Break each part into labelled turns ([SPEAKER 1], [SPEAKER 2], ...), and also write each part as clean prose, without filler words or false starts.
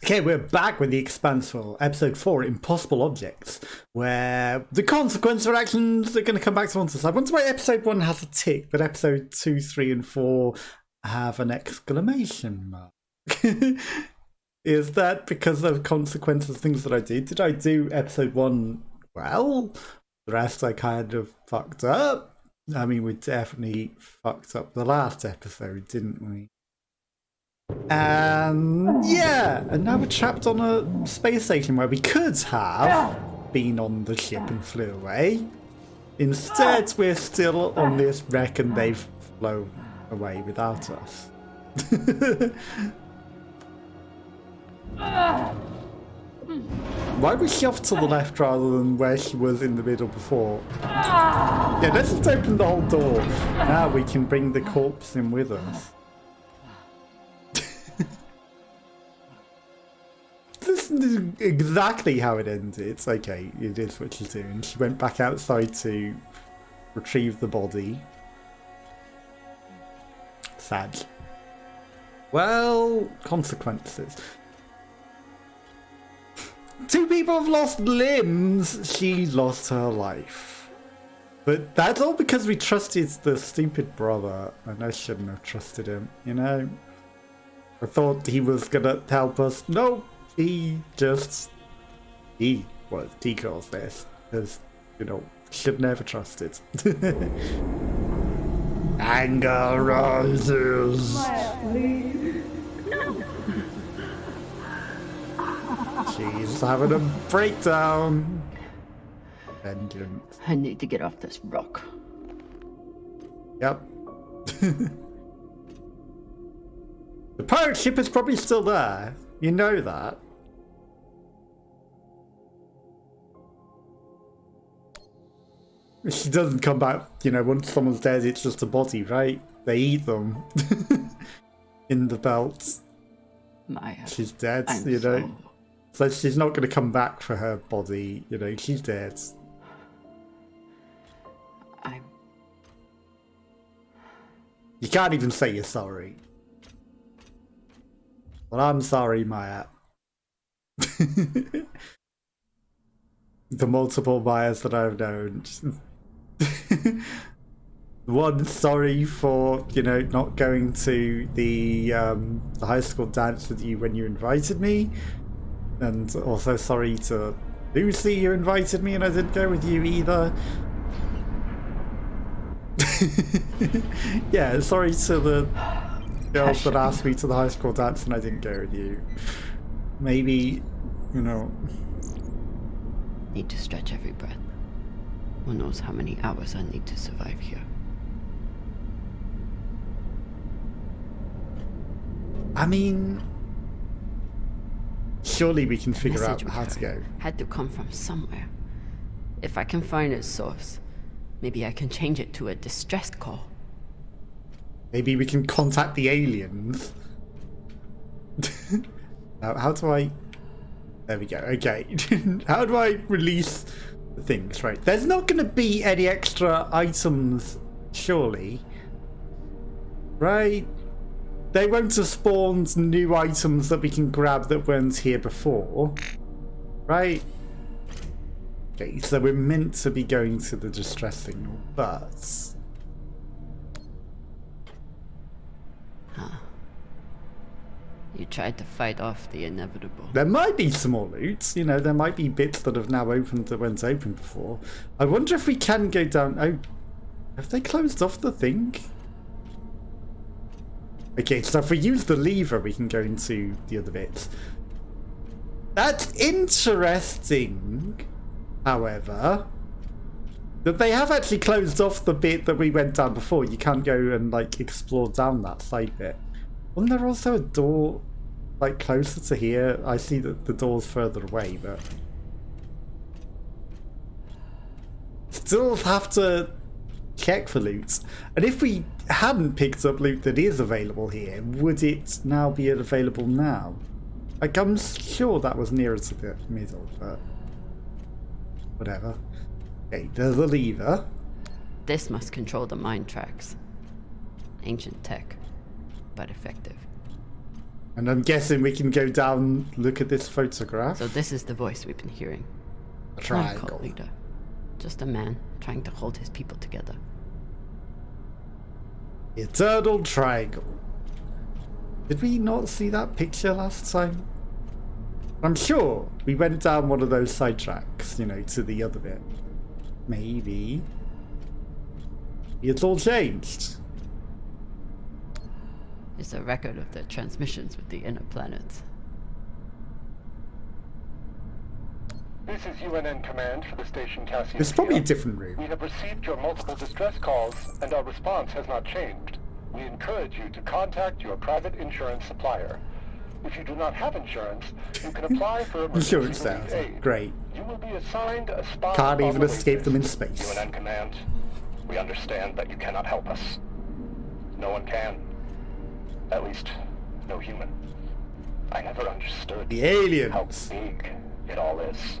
[SPEAKER 1] Okay, we're back with the Expanse for episode 4, Impossible Objects, where the consequence of actions are going to come back to one side. Once my episode 1 has a tick, but episode 2, 3, and 4 have an exclamation mark. Is that because of consequences, things that I did? Did I do episode 1 well? The rest I kind of fucked up. I mean, we definitely fucked up the last episode, didn't we? And yeah, and now we're trapped on a space station where we could have been on the ship and flew away. Instead, we're still on this wreck and they've flown away without us. Why was she off to the left rather than where she was in the middle before? Yeah, let's just open the whole door. Now we can bring the corpse in with us. This is exactly how it ended. It's okay, it is what she's doing. She went back outside to retrieve the body. Sad. Well, consequences. 2 people have lost limbs. She lost her life. But that's all because we trusted the stupid brother. And I shouldn't have trusted him, you know? I thought he was gonna help us. No. He caused this, because, you know, should never trust it. Anger rises. She's having a breakdown. Vengeance.
[SPEAKER 2] I need to get off this rock.
[SPEAKER 1] Yep. The pirate ship is probably still there. You know that. She doesn't come back, you know, once someone's dead, it's just a body, right? They eat them in the belt.
[SPEAKER 2] Maya.
[SPEAKER 1] She's dead, you know. So she's not going to come back for her body, you know, she's dead. You can't even say you're sorry. Well, I'm sorry, Maya. The multiple Mayas that I've known. One, sorry for, you know, not going to the high school dance with you when you invited me. And also sorry to Lucy, you invited me and I didn't go with you either. Yeah, sorry to the girls that asked me to the high school dance and I didn't go with you. Maybe, you know...
[SPEAKER 2] Need to stretch every breath. Who knows how many hours I need to survive here.
[SPEAKER 1] I mean... Surely we can figure out how to go.
[SPEAKER 2] Had to come from somewhere. If I can find its source, maybe I can change it to a distress call.
[SPEAKER 1] Maybe we can contact the aliens. Now, how do I... There we go, okay. How do I release the things? Right, there's not going to be any extra items, surely. Right? They won't have spawned new items that we can grab that weren't here before. Right? Okay, so we're meant to be going to the distress signal, but...
[SPEAKER 2] Huh. You tried to fight off the inevitable.
[SPEAKER 1] There might be some more loot. You know, there might be bits that have now opened that weren't open before. I wonder if we can go down... Oh, have they closed off the thing? Okay, so if we use the lever, we can go into the other bits. That's interesting, however, that they have actually closed off the bit that we went down before. You can't go and, like, explore down that side bit. Wasn't there also a door, like, closer to here? I see that the door's further away, but... Still have to check for loot. And if we hadn't picked up loot that is available here, would it now be available now? Like, I'm sure that was nearer to the middle, but... Whatever. Okay, there's a lever.
[SPEAKER 2] This must control the mine tracks. Ancient tech, but effective.
[SPEAKER 1] And I'm guessing we can go down, look at this photograph.
[SPEAKER 2] So this is the voice we've been hearing.
[SPEAKER 1] A
[SPEAKER 2] Not a
[SPEAKER 1] triangle.
[SPEAKER 2] cult leader. Just a man trying to hold his people together.
[SPEAKER 1] The eternal triangle. Did we not see that picture last time? I'm sure we went down one of those side tracks, you know, to the other bit. Maybe. It's all changed.
[SPEAKER 2] It's a record of the transmissions with the inner planets.
[SPEAKER 3] This is UNN Command for the station Cassiopeia.
[SPEAKER 1] It's probably a different room.
[SPEAKER 3] We have received your multiple distress calls, and our response has not changed. We encourage you to contact your private insurance supplier. If you do not have insurance, you can apply for emergency
[SPEAKER 1] Insurance
[SPEAKER 3] relief
[SPEAKER 1] now.
[SPEAKER 3] aid.
[SPEAKER 1] Great.
[SPEAKER 3] You will be assigned a spot
[SPEAKER 1] Can't
[SPEAKER 3] on
[SPEAKER 1] even
[SPEAKER 3] the
[SPEAKER 1] escape
[SPEAKER 3] wait
[SPEAKER 1] them in
[SPEAKER 3] list.
[SPEAKER 1] space.
[SPEAKER 3] UNN Command, we understand that you cannot help us. No one can. At least, no human. I never understood
[SPEAKER 1] The
[SPEAKER 3] how
[SPEAKER 1] aliens.
[SPEAKER 3] big it all is.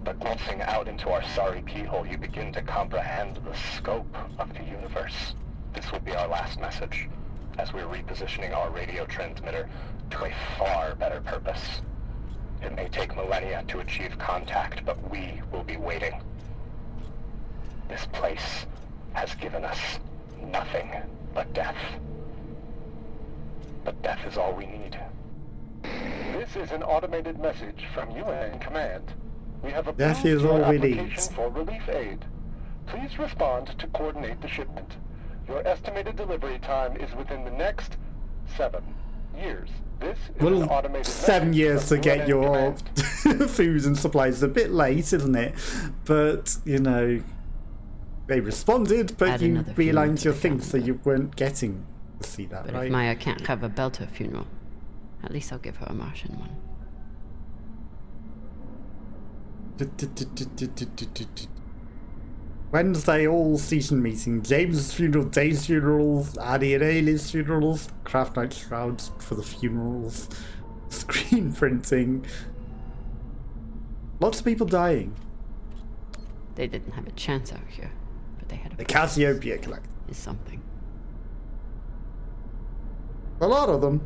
[SPEAKER 3] But glancing out into our sorry keyhole, you begin to comprehend the scope of the universe. This would be our last message, as we're repositioning our radio transmitter to a far better purpose. It may take millennia to achieve contact, but we will be waiting. This place has given us nothing but death. But death is all we need. This is an automated message from UN Command. We have
[SPEAKER 1] Death
[SPEAKER 3] approved
[SPEAKER 1] is
[SPEAKER 3] your
[SPEAKER 1] all we need.
[SPEAKER 3] application for relief aid. Please respond to coordinate the shipment. Your estimated delivery time is within the next 7 years. This is an
[SPEAKER 1] Well,
[SPEAKER 3] automated
[SPEAKER 1] 7
[SPEAKER 3] message
[SPEAKER 1] years to
[SPEAKER 3] from
[SPEAKER 1] get
[SPEAKER 3] UN
[SPEAKER 1] your
[SPEAKER 3] Command.
[SPEAKER 1] food and supplies is a bit late, isn't it? But, you know, they responded, but
[SPEAKER 2] Add
[SPEAKER 1] you
[SPEAKER 2] another funeral
[SPEAKER 1] realigned
[SPEAKER 2] to
[SPEAKER 1] your
[SPEAKER 2] the
[SPEAKER 1] thing, so
[SPEAKER 2] calendar.
[SPEAKER 1] you weren't getting to see that,
[SPEAKER 2] But
[SPEAKER 1] right?
[SPEAKER 2] if Maya can't have a Belter funeral, at least I'll give her a Martian one.
[SPEAKER 1] Wednesday, all season meeting. James' funeral, Dave's funerals, Addie and Ailey's funerals, Craft Night Shrouds for the funerals, screen printing. Lots of people dying.
[SPEAKER 2] They didn't have a chance out here, but they had a
[SPEAKER 1] The
[SPEAKER 2] purpose.
[SPEAKER 1] Cassiopeia Collective.
[SPEAKER 2] Is something.
[SPEAKER 1] A lot of them.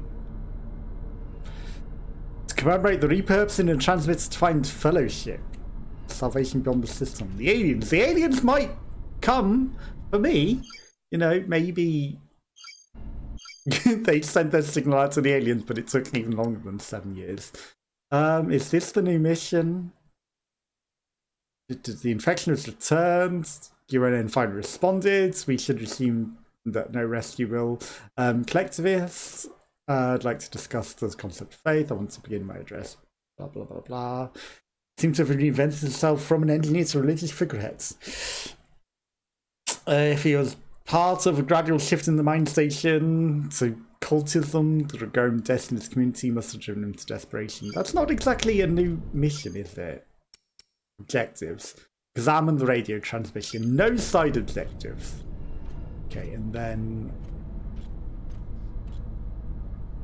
[SPEAKER 1] To commemorate the repurposing and transmits to find fellowship. Salvation beyond the system. The aliens. The aliens might come for me. You know, maybe they sent their signal out to the aliens, but it took even longer than 7 years. Is this the new mission? The infection has returned. UNN finally responded. We should assume that no rescue will. Collectivists, I'd like to discuss the concept of faith. I want to begin my address. Blah, blah, blah, blah. Seems to have reinvented itself from an engineer to religious figureheads. If he was part of a gradual shift in the mind station to cultism, the Gregorian destinist community must have driven him to desperation. That's not exactly a new mission, is it? Objectives. Examine the radio transmission. No side objectives. Okay, and then...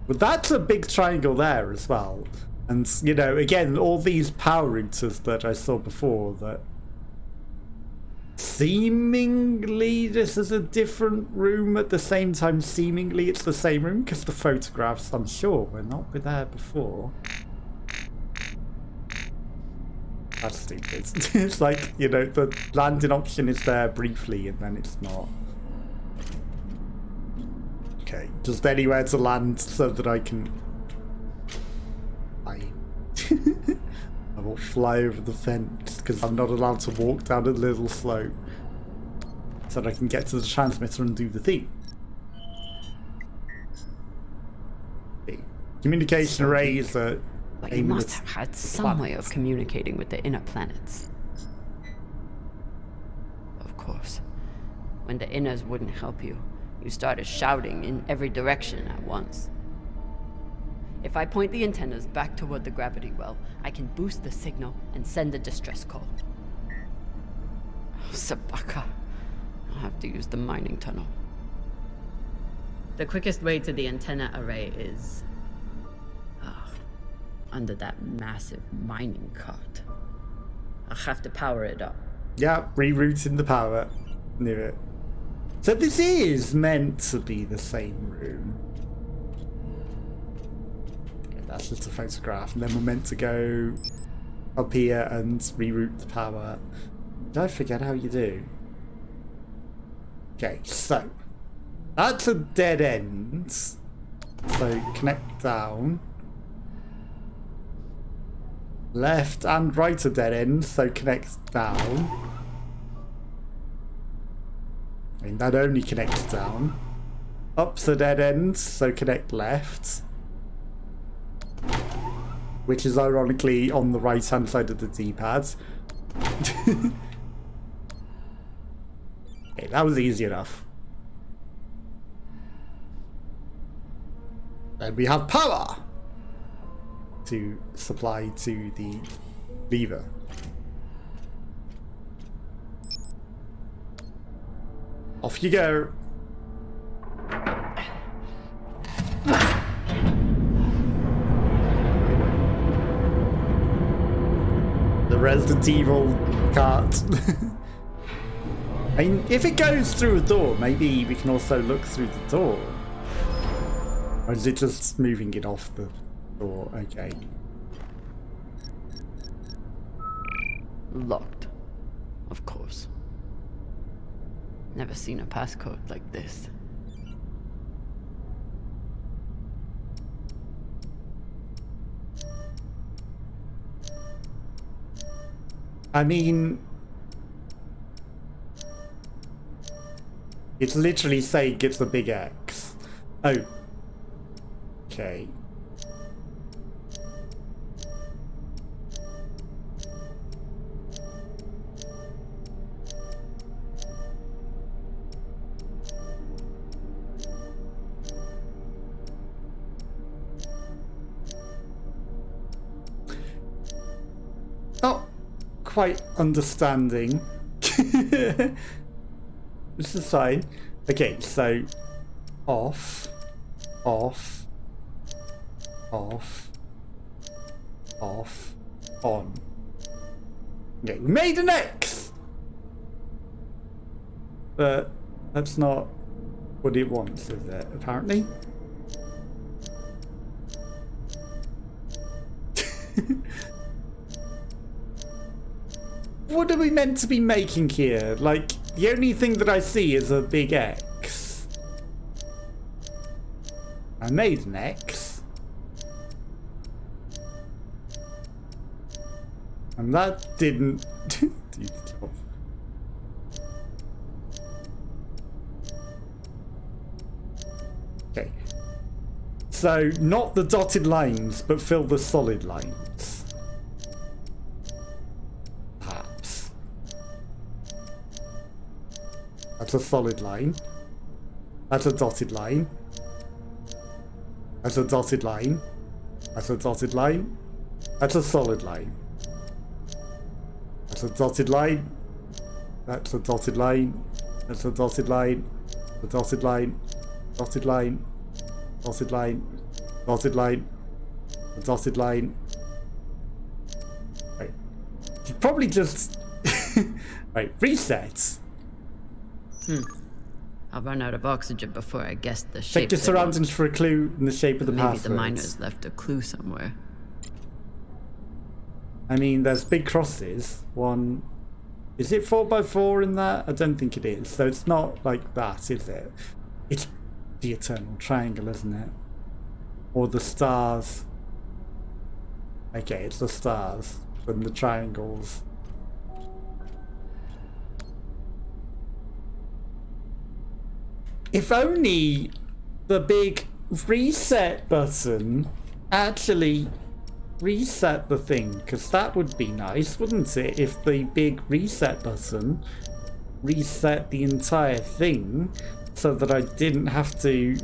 [SPEAKER 1] But that's a big triangle there as well. And, you know, again, all these power routers that I saw before that... Seemingly this is a different room, at the same time seemingly it's the same room, because the photographs, I'm sure, were not there before. That's stupid. It's like, you know, the landing option is there briefly and then it's not. Okay, just anywhere to land so that I can... I will fly over the fence because I'm not allowed to walk down a little slope so that I can get to the transmitter and do the thing. Okay. Communication arrays are
[SPEAKER 2] But you
[SPEAKER 1] aiming
[SPEAKER 2] must
[SPEAKER 1] at
[SPEAKER 2] have had some way of
[SPEAKER 1] planets.
[SPEAKER 2] communicating with the inner planets. Of course. When the inners wouldn't help you, you started shouting in every direction at once. If I point the antennas back toward the gravity well, I can boost the signal and send a distress call. Oh, Sabaka. I'll have to use the mining tunnel. The quickest way to the antenna array is... under that massive mining cart. I'll have to power it up.
[SPEAKER 1] Yeah, rerouting the power. Knew it. So this is meant to be the same room. that's just a photograph. And then we're meant to go up here and reroute the power. Did I forget how you do? Okay, so that's a dead end. So connect down. Left and right are dead ends, so connect down. I mean, that only connects down. Up's a dead end, so connect left. Which is ironically on the right hand side of the D-pad. Okay, that was easy enough. Then we have power to supply to the lever. Off you go. The Resident Evil cart. I mean, if it goes through a door, maybe we can also look through the door. Or is it just moving it off the door? Okay.
[SPEAKER 2] Locked. Of course. Never seen a passcode like this.
[SPEAKER 1] I mean, it's literally saying it's a big X. Oh. Okay. Not quite understanding. This is fine. Okay, so off, off, off, off, on. Okay, we made an X! But that's not what it wants, is it, apparently? What are we meant to be making here? Like, the only thing that I see is a big X. I made an X. And that didn't do the job. Okay. So, not the dotted lines, but fill the solid lines. Perhaps. That's a solid line. That's a dotted line. That's a dotted line. That's a dotted line. That's a solid line. That's a dotted line. That's a dotted line. That's a dotted line. A dotted line. Dotted line. Dotted line. Dotted line. A dotted line. Right. You probably just right, reset.
[SPEAKER 2] I'll run out of oxygen before I guess the shape.
[SPEAKER 1] Check your surroundings for a clue in the shape of the
[SPEAKER 2] Maybe
[SPEAKER 1] passwords.
[SPEAKER 2] the miners left a clue somewhere.
[SPEAKER 1] I mean, there's big crosses. One, is it 4x4 in that? I don't think it is. So it's not like that, is it? It's the eternal triangle, isn't it? Or the stars. Okay, it's the stars and the triangles. If only the big reset button actually reset the thing, because that would be nice, wouldn't it? If the big reset button reset the entire thing so that I didn't have to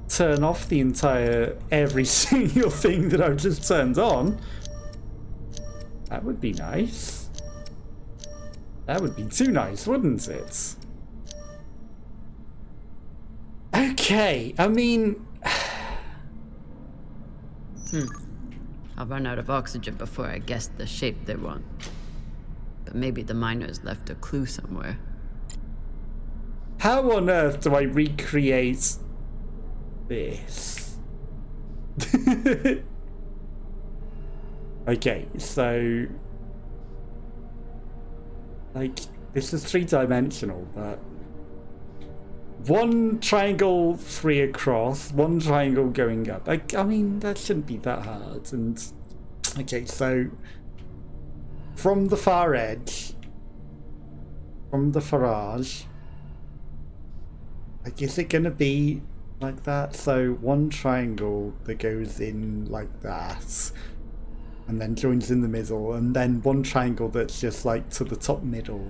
[SPEAKER 1] turn off the entire every single thing that I've just turned on. That would be nice. That would be too nice, wouldn't it? Okay, I mean...
[SPEAKER 2] I'll run out of oxygen before I guess the shape they want. But maybe the miners left a clue somewhere.
[SPEAKER 1] How on earth do I recreate this? Okay, so like this is 3-dimensional, but one triangle 3 across, one triangle going up. I mean, that shouldn't be that hard. And okay, so from the far edge, from the farage, like, is it gonna be like that? So one triangle that goes in like that, and then joins in the middle, and then one triangle that's just like to the top middle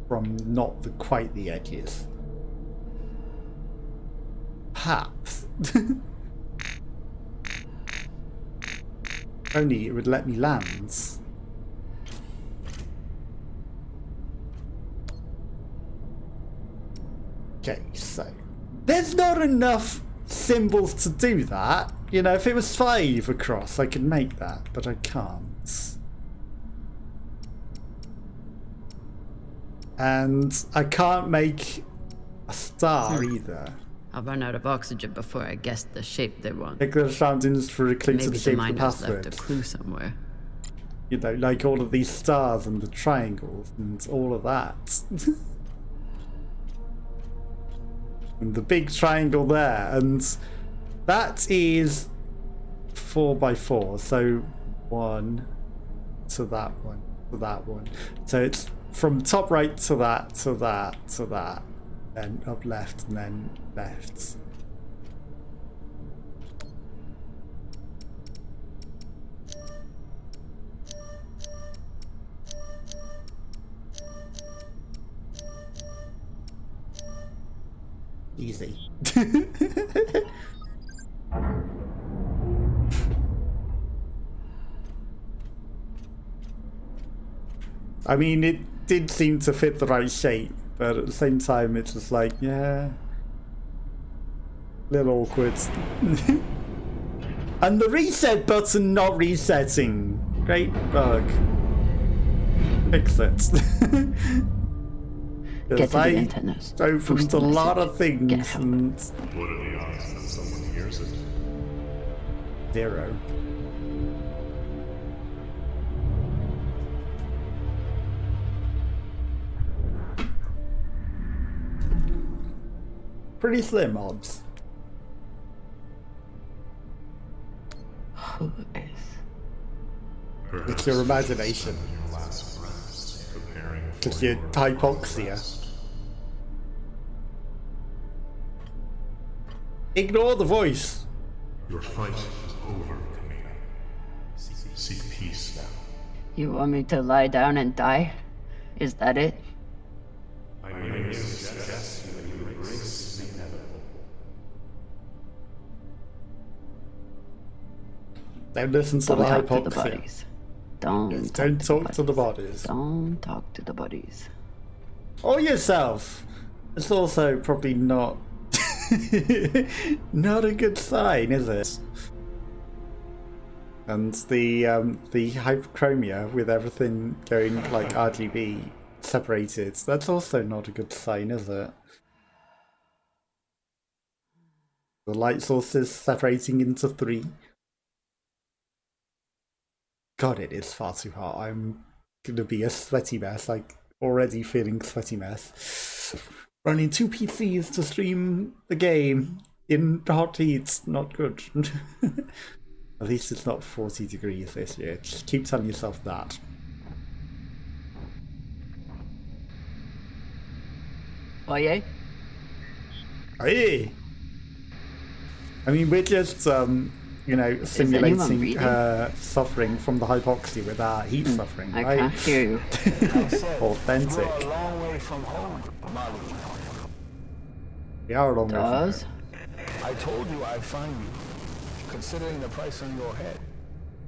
[SPEAKER 1] from not quite the edges. Perhaps. Only it would let me land. Okay, so there's not enough symbols to do that. You know, if it was 5 across, I could make that, but I can't. And I can't make a star either.
[SPEAKER 2] I'll run out of oxygen before I guess the shape they want.
[SPEAKER 1] Like the surroundings for a clue to
[SPEAKER 2] Maybe
[SPEAKER 1] the
[SPEAKER 2] the
[SPEAKER 1] shape of the
[SPEAKER 2] miners left
[SPEAKER 1] password.
[SPEAKER 2] a clue somewhere.
[SPEAKER 1] You know, like all of these stars and the triangles and all of that. And the big triangle there, and that is 4x4, so 1 to that one to that one. So it's from top right to that to that to that, then up left and then left. Easy. I mean, it did seem to fit the right shape, but at the same time, it's just like, yeah, a little awkward. And the reset button not resetting. Great bug. Fix it.
[SPEAKER 2] Get to the antennas.
[SPEAKER 1] Opened a lot of things and
[SPEAKER 4] What are the odds that someone hears it?
[SPEAKER 1] 0. Pretty slim odds.
[SPEAKER 2] Who is?
[SPEAKER 1] It's your imagination.
[SPEAKER 4] Your last breaths, preparing for
[SPEAKER 1] It's your hypoxia. Ignore the voice.
[SPEAKER 4] Your fight is over, Camina. Seek peace now.
[SPEAKER 2] You want me to lie down and die? Is that it?
[SPEAKER 4] I may suggest you embrace the inevitable.
[SPEAKER 1] Don't listen to
[SPEAKER 2] Don't
[SPEAKER 1] the
[SPEAKER 2] talk to the
[SPEAKER 1] hypoxia.
[SPEAKER 2] bodies. Don't
[SPEAKER 1] Don't talk to the bodies.
[SPEAKER 2] Don't talk to the bodies.
[SPEAKER 1] Or yourself. It's also probably not not a good sign, is it? And the hyperchromia with everything going like RGB separated, that's also not a good sign, is it? The light sources separating into 3. God, it is far too hot. I'm gonna be a sweaty mess, like already feeling sweaty mess. Running 2 PCs to stream the game in hot heat, not good. At least it's not 40 degrees this year. Just keep telling yourself that.
[SPEAKER 2] Oye?
[SPEAKER 1] Hey! I mean, we're just, you know,
[SPEAKER 2] anyone
[SPEAKER 1] simulating
[SPEAKER 2] reading?
[SPEAKER 1] suffering from the hypoxia with our heat suffering,
[SPEAKER 2] I
[SPEAKER 1] right?
[SPEAKER 2] can't hear you.
[SPEAKER 1] Authentic.
[SPEAKER 5] You're a long way from home, Molly.
[SPEAKER 1] We are a long way from
[SPEAKER 2] Does?
[SPEAKER 1] home.
[SPEAKER 5] I told you I'd find you. Considering the price on your head,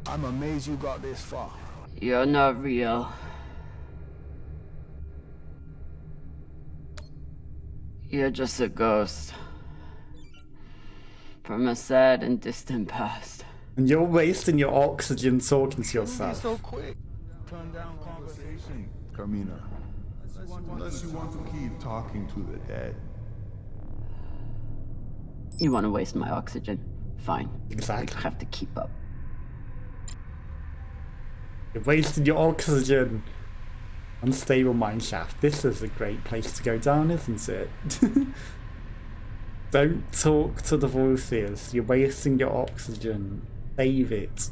[SPEAKER 5] I'm amazed you got this far.
[SPEAKER 2] You're not real. You're just a ghost. From a sad and distant past.
[SPEAKER 1] And you're wasting your oxygen talking to yourself.
[SPEAKER 5] So quick. Turn down conversation, Carmina.
[SPEAKER 6] Unless you want to keep talking to the dead.
[SPEAKER 2] You want to waste my oxygen? Fine.
[SPEAKER 1] Exactly.
[SPEAKER 2] I have to keep up.
[SPEAKER 1] You're wasting your oxygen. Unstable mineshaft. This is a great place to go down, isn't it? Don't talk to the voices. You're wasting your oxygen. Save it.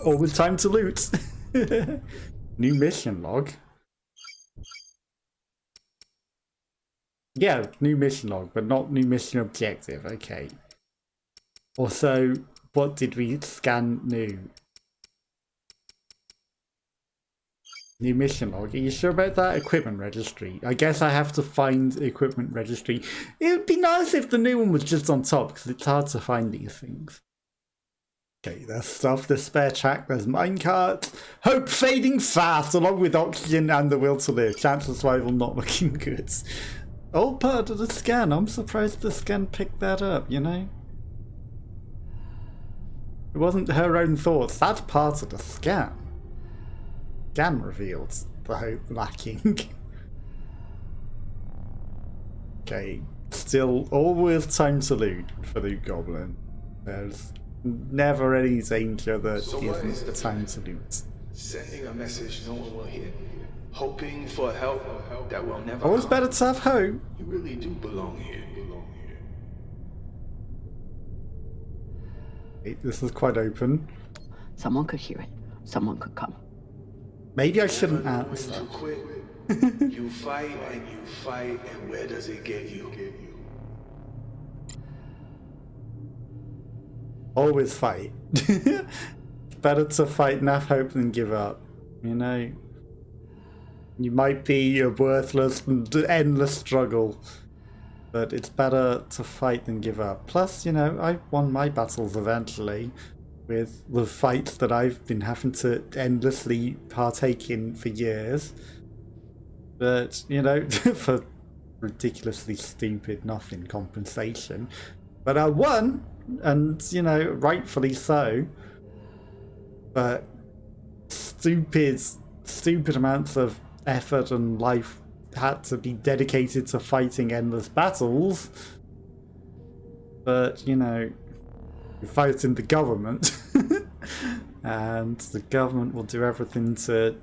[SPEAKER 1] Always time to loot. New mission log. Yeah, new mission log, but not new mission objective. Okay. Also, what did we scan new? New mission log. Are you sure about that? Equipment registry. I guess I have to find equipment registry. It would be nice if the new one was just on top, because it's hard to find these things. Okay, there's stuff, there's spare track, there's minecarts. Hope fading fast, along with oxygen and the will to live. Chance of survival not looking good. All part of the scan. I'm surprised the scan picked that up, you know? It wasn't her own thoughts. That's part of the scan. Scan revealed the hope lacking. Okay, still always time to loot for the goblin. There's never any danger that isn't time to loot.
[SPEAKER 5] Sending a message no one will hear. Hoping for help that will never
[SPEAKER 1] Always
[SPEAKER 5] come.
[SPEAKER 1] better to have hope.
[SPEAKER 5] You really do belong here.
[SPEAKER 1] This is quite open.
[SPEAKER 2] Someone could hear it. Someone could come.
[SPEAKER 1] Maybe I shouldn't
[SPEAKER 5] When
[SPEAKER 1] answer.
[SPEAKER 5] to quit. You fight, and where does it get you?
[SPEAKER 1] Always fight. Better to fight and have hope than give up. You know? You might be a worthless and endless struggle, but it's better to fight than give up. Plus, you know, I won my battles eventually with the fights that I've been having to endlessly partake in for years. But, you know, for ridiculously stupid nothing compensation. But I won, and, you know, rightfully so. But stupid amounts of effort and life had to be dedicated to fighting endless battles. But, you know, you're fighting the government. And the government will do everything to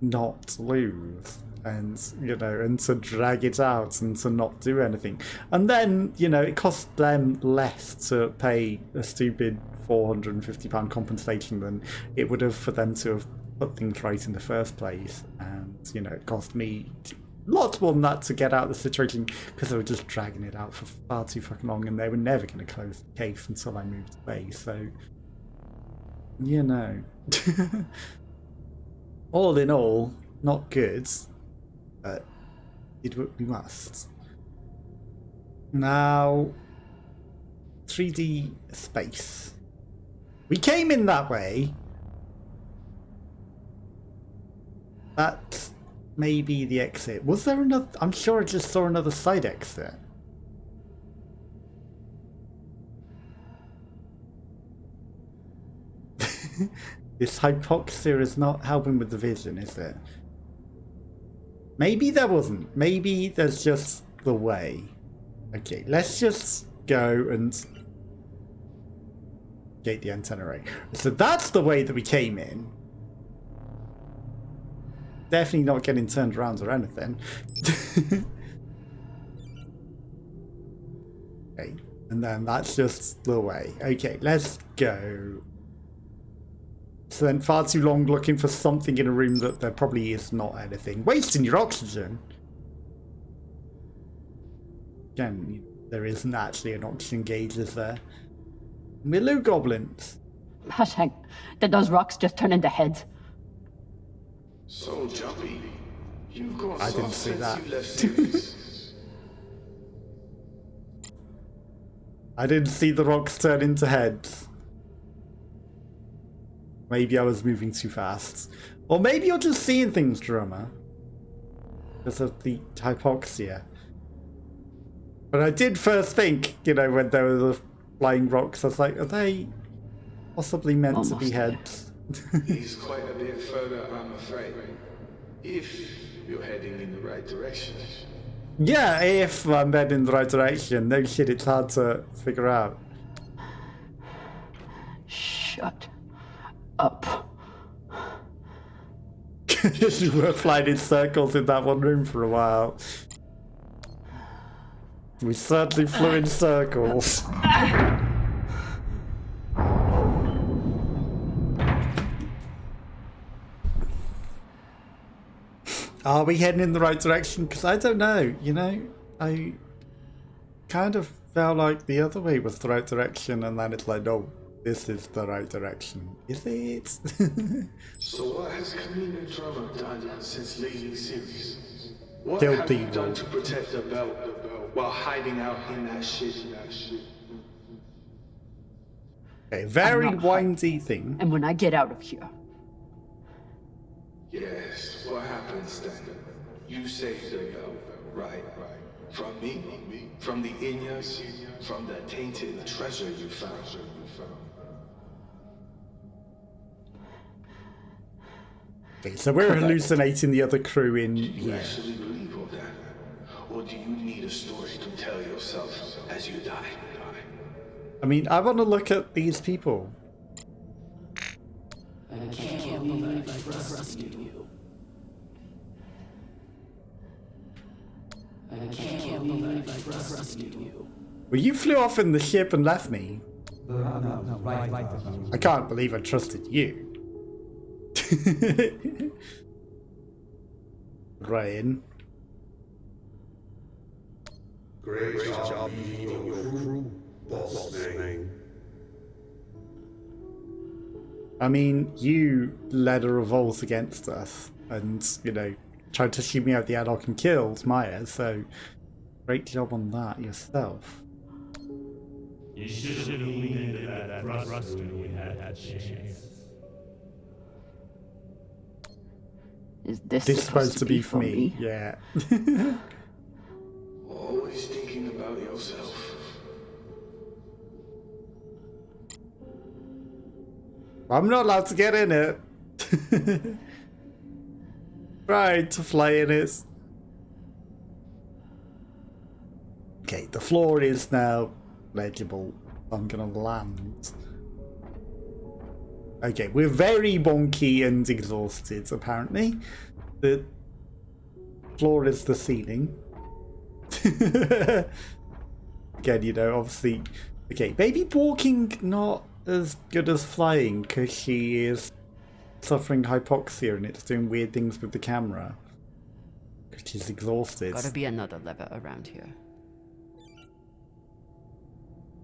[SPEAKER 1] not lose. And, you know, and to drag it out and to not do anything. And then, you know, it costs them less to pay a stupid £450 compensation than it would have for them to have put things right in the first place. And, you know, it cost me lots more than that to get out of the situation because they were just dragging it out for far too fucking long and they were never going to close the case until I moved away. So, you know. All in all, not good. But we must. Now, 3D space. We came in that way. That may be the exit. Was there another? I'm sure I just saw another side exit. This hypoxia is not helping with the vision, is it? Maybe there wasn't. Maybe there's just the way. Okay, let's just go and gate the antenna array. So that's the way that we came in. Definitely not getting turned around or anything. Okay, and then that's just the way. Okay, let's go. Spent far too long looking for something in a room that there probably is not anything. Wasting your oxygen. Again, there isn't actually an oxygen gauge, is there? We're loot goblins.
[SPEAKER 7] Hashang, did those rocks just turn into heads?
[SPEAKER 5] So jumpy. You've got
[SPEAKER 1] I didn't
[SPEAKER 5] soft
[SPEAKER 1] see
[SPEAKER 5] since
[SPEAKER 1] that.
[SPEAKER 5] you left series.
[SPEAKER 1] I didn't see the rocks turn into heads. Maybe I was moving too fast. Or maybe you're just seeing things, drummer. Because of the hypoxia. But I did first think, you know, when there were the flying rocks, I was like, are they possibly meant to be heads?
[SPEAKER 5] He's quite a bit further, I'm afraid. If you're heading in the right direction.
[SPEAKER 1] Yeah, if I'm heading in the right direction. No shit, it's hard to figure out.
[SPEAKER 7] Shut up.
[SPEAKER 1] We were flying in circles in that one room for a while. We certainly flew in circles. Are we heading in the right direction? Because I don't know, you know? I kind of felt like the other way was the right direction, and then it's like, no, this is the right direction. Is it?
[SPEAKER 8] So what has Kamina Drama done since leaving series? What
[SPEAKER 1] Killed
[SPEAKER 8] have you
[SPEAKER 1] people.
[SPEAKER 8] done to protect the belt while hiding out in that shit?
[SPEAKER 1] A very
[SPEAKER 7] I'm not
[SPEAKER 1] windy thing.
[SPEAKER 7] And when I get out of here,
[SPEAKER 8] Yes, what happens then? You saved the belt, right? From me? From the Inyas? From the tainted treasure you found?
[SPEAKER 1] Okay, so we're hallucinating the other crew in
[SPEAKER 8] Do you
[SPEAKER 1] here.
[SPEAKER 8] actually believe all that? Or do you need a story to tell yourself as you die?
[SPEAKER 1] I mean, I want to look at these people. Well, you flew off in the ship and left me. I can't believe I trusted you. Ryan.
[SPEAKER 4] Great job leading your crew, boss man.
[SPEAKER 1] I mean, you led a revolt against us and, you know, tried to shoot me out the airlock and killed Maya, so great job on that yourself.
[SPEAKER 9] You should have leaned into that thrust when we had that chance.
[SPEAKER 7] is this
[SPEAKER 1] This is supposed to be for me. Yeah.
[SPEAKER 8] Always thinking about yourself.
[SPEAKER 1] I'm not allowed to get in it. Tried to fly in it. Okay, the floor is now legible. I'm gonna land. Okay, we're very bonky and exhausted, apparently. The floor is the ceiling. Again, you know, obviously... Okay, maybe walking not as good as flying, because she is suffering hypoxia and it's doing weird things with the camera. Because she's exhausted.
[SPEAKER 2] Gotta be another lever around here.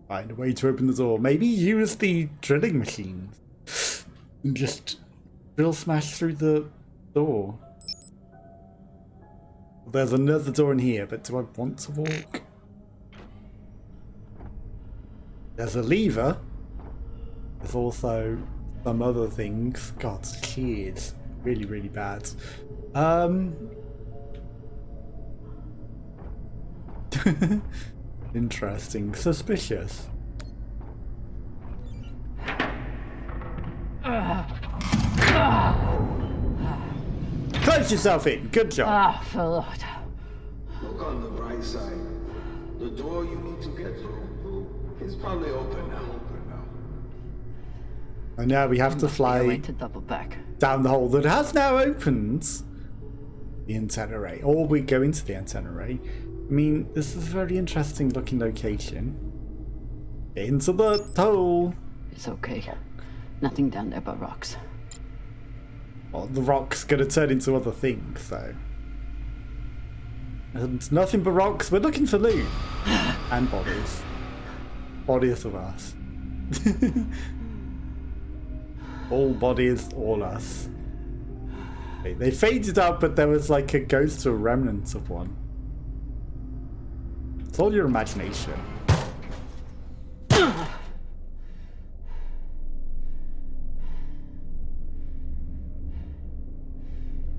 [SPEAKER 1] Find a way to open the door. Maybe use the drilling machine. And just drill smash through the door. There's another door in here, but do I want to walk? There's a lever. There's also some other things. God, she is really, really bad. Interesting. Suspicious. Close yourself in. Good job.
[SPEAKER 7] Ah, Lord.
[SPEAKER 8] Look on the bright side. The door you need to get through is probably open now.
[SPEAKER 1] And now we have to
[SPEAKER 7] Be a way
[SPEAKER 1] fly
[SPEAKER 7] to double back.
[SPEAKER 1] down the hole that has now opened. The antenna array. Or we go into the antenna array. I mean, this is a very interesting looking location. Into the hole.
[SPEAKER 7] It's okay. Nothing down there but rocks.
[SPEAKER 1] Well, the rock's gonna turn into other things, though. And nothing but rocks. We're looking for loot. And bodies. Bodies of us. All bodies, all us. They faded out, but there was like a ghost or remnant of one. It's all your imagination.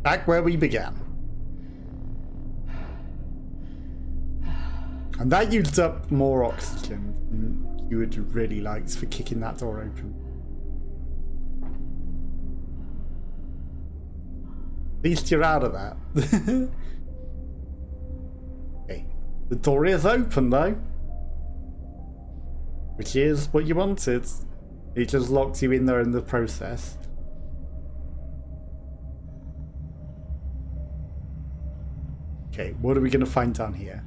[SPEAKER 1] Back where we began. And that used up more oxygen than you would really like for kicking that door open. At least you're out of that. Okay. The door is open though. Which is what you wanted. He just locked you in there in the process. Okay, what are we going to find down here?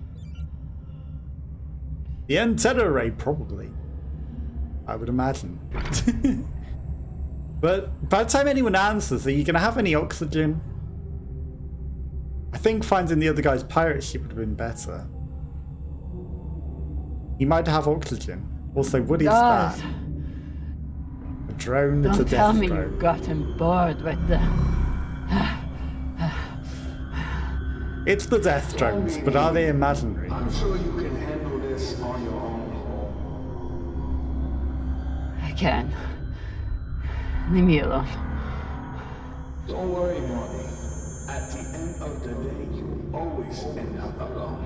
[SPEAKER 1] The antenna array, probably. I would imagine. But by the time anyone answers, are you going to have any oxygen? I think finding the other guy's pirate ship would have been better. He might have oxygen. Also, what is that? A drone to
[SPEAKER 7] Don't
[SPEAKER 1] death
[SPEAKER 7] tell me
[SPEAKER 1] drone.
[SPEAKER 7] you got him bored with the...
[SPEAKER 1] It's the death drones, but are they imaginary?
[SPEAKER 8] I'm sure you can handle this on your own.
[SPEAKER 7] I can. Leave me alone.
[SPEAKER 8] Don't worry, Marty. At the end of the day, you always end up alone.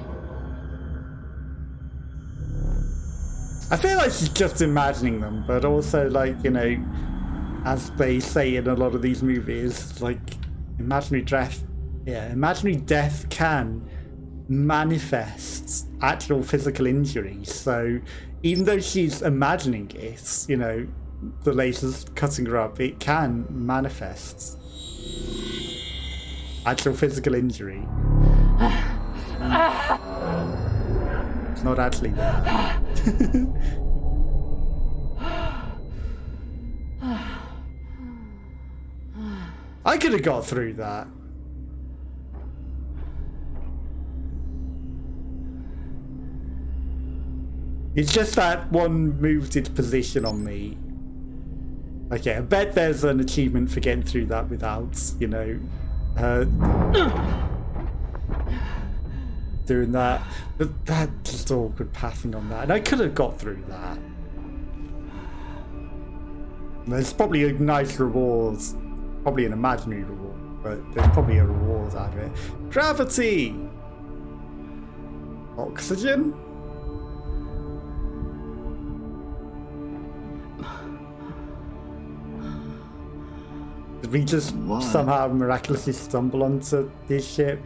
[SPEAKER 1] I feel like she's just imagining them, but also, like, you know, as they say in a lot of these movies, like, imaginary death can manifest actual physical injury. So even though she's imagining it, you know, the laser's cutting her up, it can manifest actual physical injury. It's not actually there. I could have got through that. It's just that one moved its position on me. Okay, I bet there's an achievement for getting through that without, you know, doing that. But that's just awkward passing on that. And I could have got through that. There's probably a nice reward. Probably an imaginary reward. But there's probably a reward out of it. Gravity! Oxygen? Did we just somehow miraculously stumble onto this ship?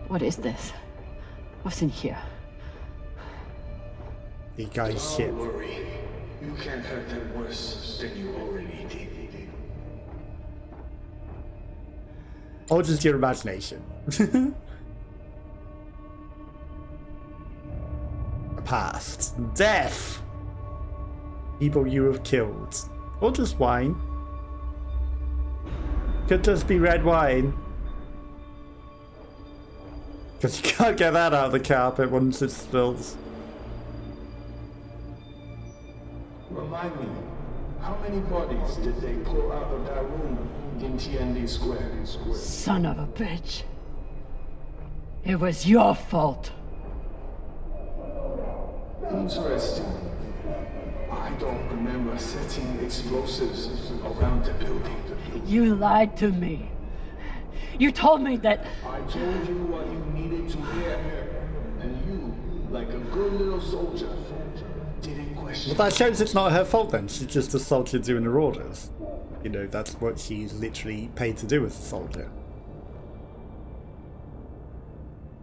[SPEAKER 7] What is this? What's in here?
[SPEAKER 1] The guy's ship.
[SPEAKER 8] Don't worry. You can't hurt them worse than you already did.
[SPEAKER 1] Or just your imagination. Past. Death! People you have killed. Or just wine. Could just be red wine. Because you can't get that out of the carpet once it spills.
[SPEAKER 8] Remind me, how many bodies did they pull out of that room in TND Square?
[SPEAKER 7] Son of a bitch. It was your fault.
[SPEAKER 8] Interesting. I don't remember setting explosives around the building.
[SPEAKER 7] You lied to me. You told me that...
[SPEAKER 8] I told you what you needed to hear. And you, like a good little soldier, didn't question.
[SPEAKER 1] Well, that shows it's not her fault then. She's just a soldier doing her orders. You know, that's what she's literally paid to do as a soldier.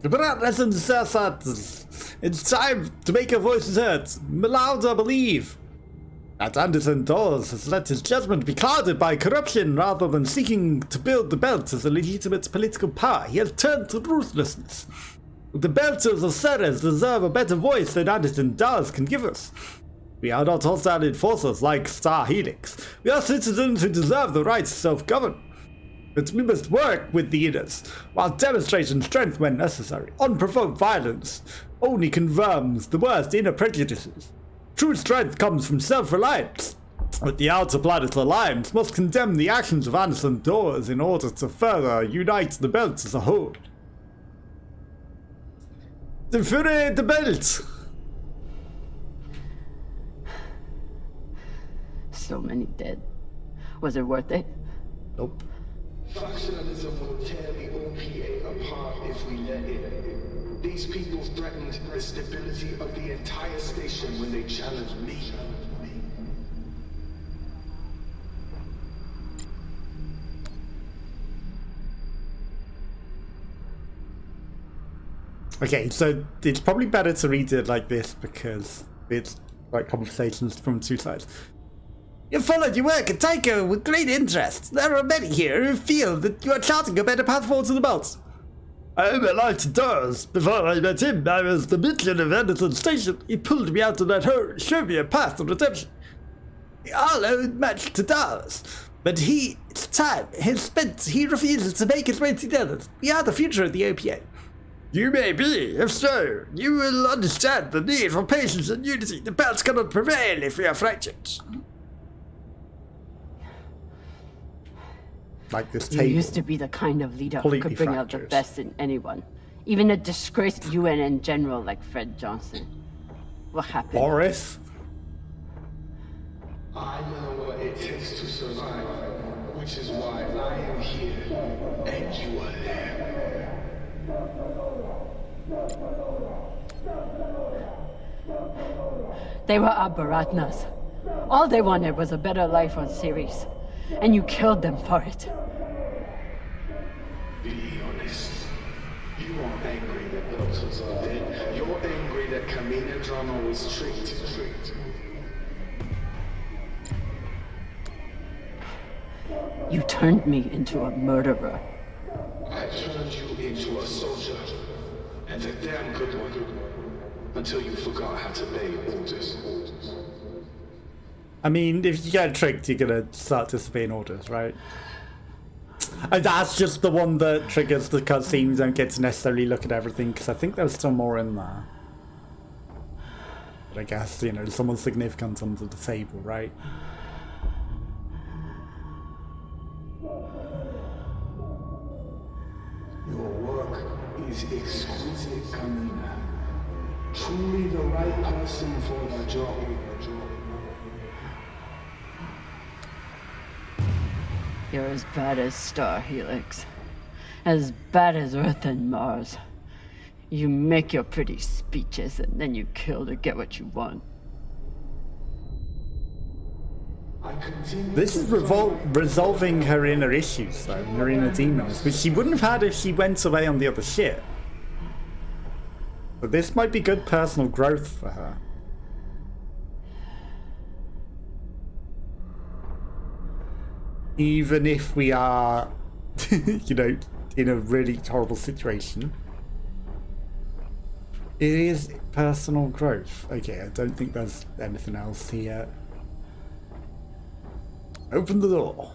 [SPEAKER 1] Brothers and sisters, it's time to make your voices heard. Louder, believe. That Anderson Dawes has let his judgment be clouded by corruption rather than seeking to build the belt as a legitimate political power. He has turned to ruthlessness. The Belters of Ceres deserve a better voice than Anderson Dawes can give us. We are not hostile enforcers like Star Helix. We are citizens who deserve the right to self-govern. But we must work with the Inners, while demonstrating strength when necessary. Unprovoked violence only confirms the worst inner prejudices. True strength comes from self-reliance. But the Outer Planets Alliance must condemn the actions of Anderson Dawes in order to further unite the belt as a whole. Defend the belt!
[SPEAKER 7] So many dead. Was it worth it?
[SPEAKER 1] Nope.
[SPEAKER 8] Factionalism will tear the OPA apart if we let it. These people threatened the stability of the entire station when they challenged me.
[SPEAKER 1] Okay, so it's probably better to read it like this because it's like conversations from two sides. You followed your work at Tycho with great interest. There are many here who feel that you are charting a better path forward to the boats. I owe my life to Doris. Before I met him, I was the midget of Anderson Station. He pulled me out of that hole, showed me a path to redemption. We all owed much to Doris, but he refuses to make his way to the others. We are the future of the OPA. You may be. If so, you will understand the need for patience and unity. The belts cannot prevail if we are fractured. Like this table.
[SPEAKER 2] You used to be the kind of leader who
[SPEAKER 1] Completely
[SPEAKER 2] could bring out the
[SPEAKER 1] fractured.
[SPEAKER 2] best in anyone. Even a disgraced UNN general like Fred Johnson. What happened?
[SPEAKER 1] Boris?
[SPEAKER 8] I know what it takes to survive, which is why I am here, and you are there.
[SPEAKER 2] They were our Baratnas. All they wanted was a better life on Ceres. And you killed them for it.
[SPEAKER 8] Be honest. You aren't angry that Belters are dead. You're angry that Kamina Drama was tricked.
[SPEAKER 2] You turned me into a murderer.
[SPEAKER 8] I turned you into a soldier. And a damn good one. Until you forgot how to obey orders.
[SPEAKER 1] I mean, if you get tricked, you're gonna start disobeying orders, right? And that's just the one that triggers the cutscene. You don't get to necessarily look at everything, because I think there's still more in there. But I guess, you know, someone significant under the table, right?
[SPEAKER 8] Your work is exquisite, Kamina. Truly the right person for the job.
[SPEAKER 2] You're as bad as Star Helix. As bad as Earth and Mars. You make your pretty speeches and then you kill to get what you want.
[SPEAKER 1] This is resolving her inner issues, though, her inner demons, which she wouldn't have had if she went away on the other ship. But this might be good personal growth for her. Even if we are, you know, in a really horrible situation. It is personal growth. Okay, I don't think there's anything else here. Open the door.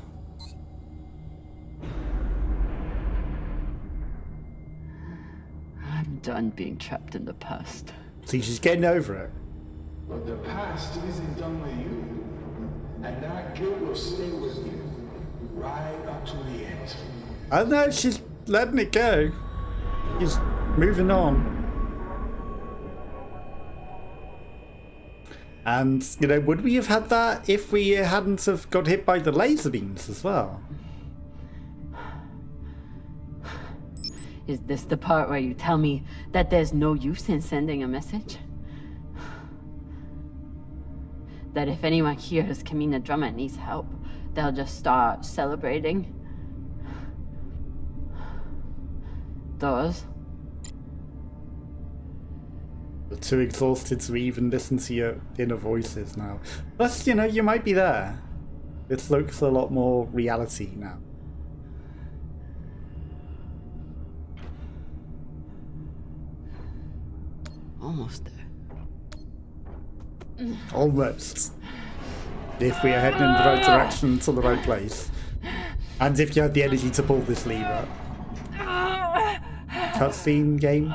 [SPEAKER 2] I'm done being trapped in the past.
[SPEAKER 1] See, she's getting over it.
[SPEAKER 8] But the past isn't done with you. And that guilt will stay with you. Right up to the end.
[SPEAKER 1] I know, she's letting it go. She's moving on. And, you know, would we have had that if we hadn't have got hit by the laser beams as well?
[SPEAKER 2] Is this the part where you tell me that there's no use in sending a message? That if anyone hears Kamina Drama needs help, they'll just start celebrating? Those?
[SPEAKER 1] We're too exhausted to even listen to your inner voices now. Plus, you know, you might be there. This looks a lot more reality now.
[SPEAKER 2] Almost there.
[SPEAKER 1] Almost. If we are heading in the right direction to the right place. And if you had the energy to pull this lever. Cutscene game.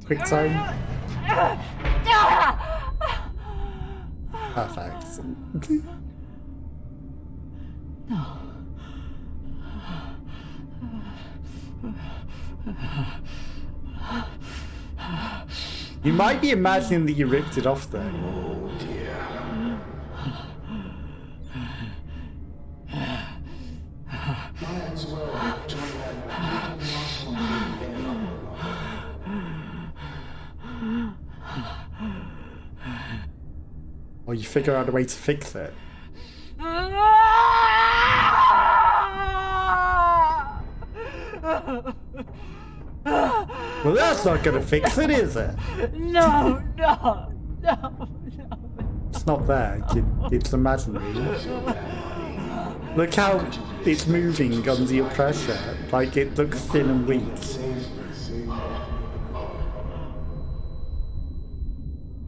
[SPEAKER 1] Quick time. Perfect.
[SPEAKER 2] No.
[SPEAKER 1] You might be imagining that you ripped it off though.
[SPEAKER 8] Oh dear. Might as well join that little Russian
[SPEAKER 1] Or you figure out a way to fix it.
[SPEAKER 2] No,
[SPEAKER 1] Well, that's not gonna fix it, is it?
[SPEAKER 2] no.
[SPEAKER 7] No.
[SPEAKER 1] It's not there. It's imaginary. Look how it's moving under your pressure. Like, it looks thin and weak.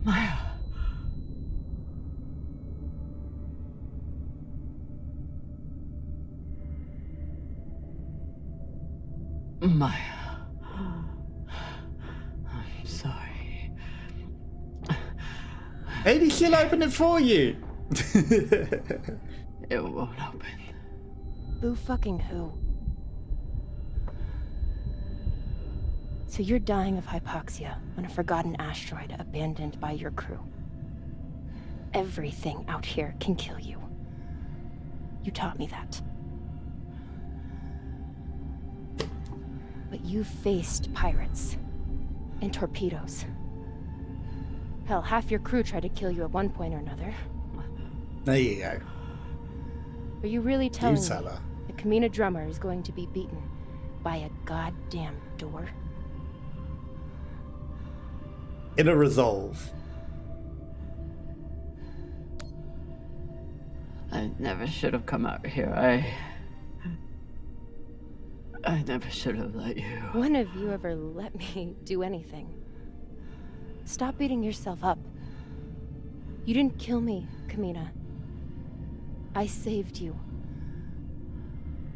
[SPEAKER 7] Maya. Maya. I'm sorry.
[SPEAKER 1] Maybe she'll open it for you.
[SPEAKER 7] It won't open.
[SPEAKER 10] Boo fucking who? So you're dying of hypoxia on a forgotten asteroid abandoned by your crew. Everything out here can kill you. You taught me that. But you faced pirates and torpedoes. Hell, half your crew tried to kill you at one point or another.
[SPEAKER 1] There you go.
[SPEAKER 10] Are you really telling me
[SPEAKER 1] tell her.
[SPEAKER 10] the Kamina drummer is going to be beaten by a goddamn door?
[SPEAKER 1] In a resolve.
[SPEAKER 7] I never should have come out here. I never should have let you.
[SPEAKER 10] When have you ever let me do anything? Stop beating yourself up. You didn't kill me, Kamina. I saved you.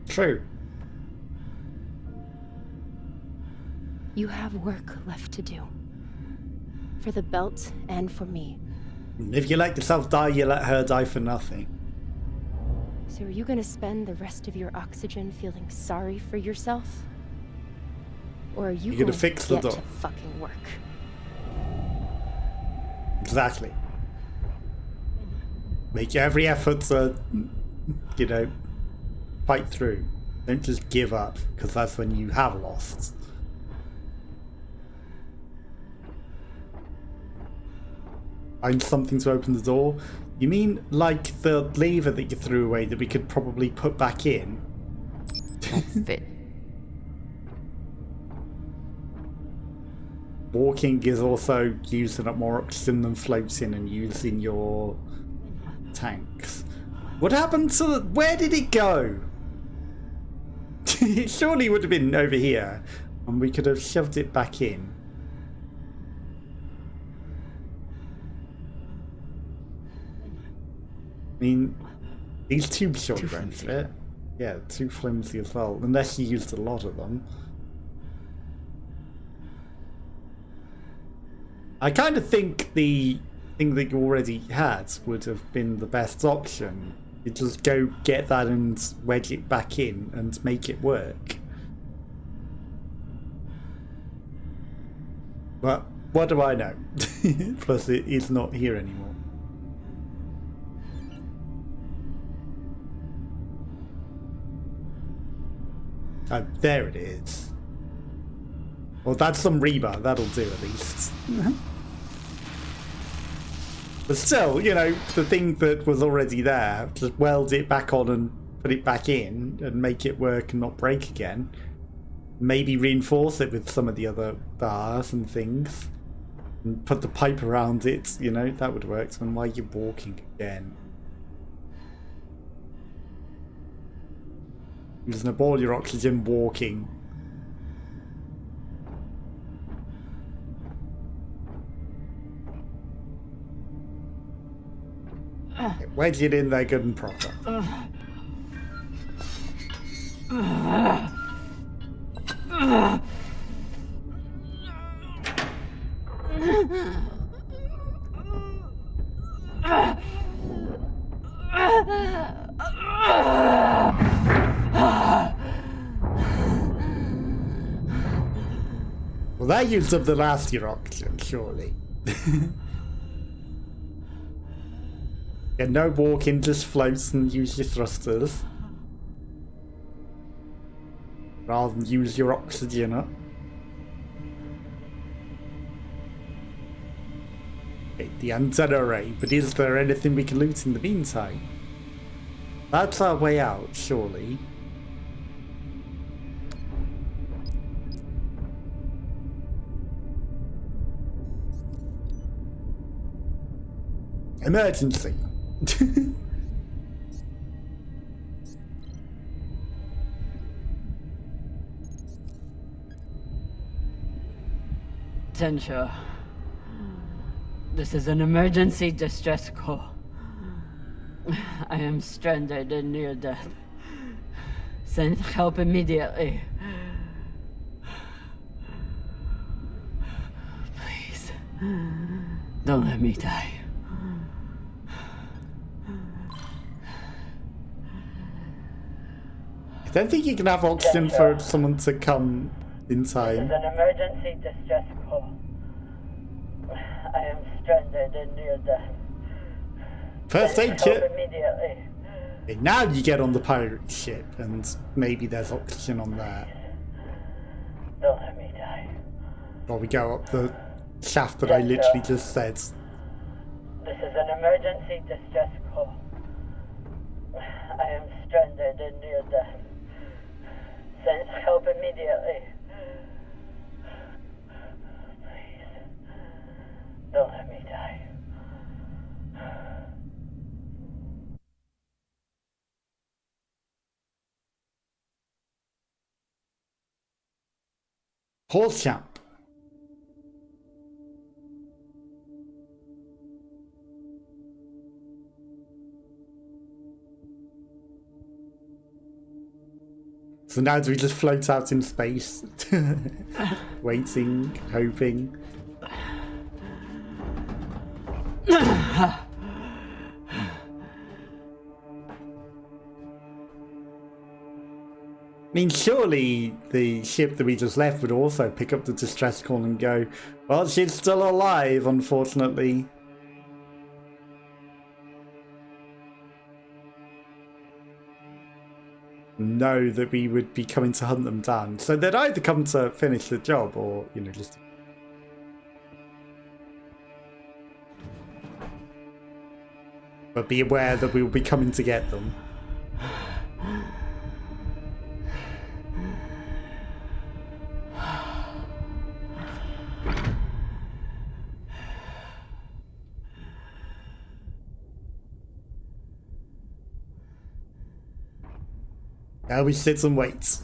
[SPEAKER 1] True.
[SPEAKER 10] You have work left to do. For the belt and for me.
[SPEAKER 1] If you let yourself die, you let her die for nothing.
[SPEAKER 10] So are you gonna spend the rest of your oxygen feeling sorry for yourself? Or are you
[SPEAKER 1] You're gonna
[SPEAKER 10] going
[SPEAKER 1] fix
[SPEAKER 10] to
[SPEAKER 1] the
[SPEAKER 10] get
[SPEAKER 1] door.
[SPEAKER 10] to fucking work?
[SPEAKER 1] Exactly. Make every effort to, you know, fight through. Don't just give up, because that's when you have lost. Find something to open the door? You mean like the lever that you threw away that we could probably put back in?
[SPEAKER 2] Fit.
[SPEAKER 1] Walking is also using up more oxygen than floating and using your tanks. What happened to the... Where did it go? It surely would have been over here, and we could have shoved it back in. I mean, these tubes surely won't fit. Yeah, too flimsy as well, unless you used a lot of them. I kind of think the thing that you already had would have been the best option. You just go get that and wedge it back in and make it work. But what do I know? Plus it is not here anymore. Oh, there it is. Well, that's some rebar. That'll do at least. But still, you know, the thing that was already there, just weld it back on and put it back in and make it work and not break again. Maybe reinforce it with some of the other bars and things. And put the pipe around it, you know, that would work. So why are you walking again? Using up all your oxygen walking. Wedge it in there good and proper. Well, that used up the last of your oxygen, surely. Yeah, no walking, just floats and use your thrusters. Rather than use your oxygen up. Okay, the antenna array, but is there anything we can loot in the meantime? That's our way out, surely. Emergency.
[SPEAKER 7] Tensha, this is an emergency distress call. I am stranded and near death. Send help immediately. Please, don't let me die.
[SPEAKER 1] I don't think you can have oxygen for someone to come in time.
[SPEAKER 7] This is an emergency distress call. I am stranded and near death.
[SPEAKER 1] First aid
[SPEAKER 7] Help
[SPEAKER 1] kit.
[SPEAKER 7] immediately.
[SPEAKER 1] Okay, now you get on the pirate ship, and maybe there's oxygen on there.
[SPEAKER 7] Don't let me die.
[SPEAKER 1] Or we go up the shaft that I literally just said.
[SPEAKER 7] This is an emergency distress call. I am stranded and near death. Send help immediately. Please, don't let me die.
[SPEAKER 1] Horse champ. So now do we just float out in space? Waiting, hoping. I mean, surely the ship that we just left would also pick up the distress call and go, well, she's still alive, unfortunately. Know that we would be coming to hunt them down. So they'd either come to finish the job or, you know, just... But be aware that we will be coming to get them. Now we sit and wait.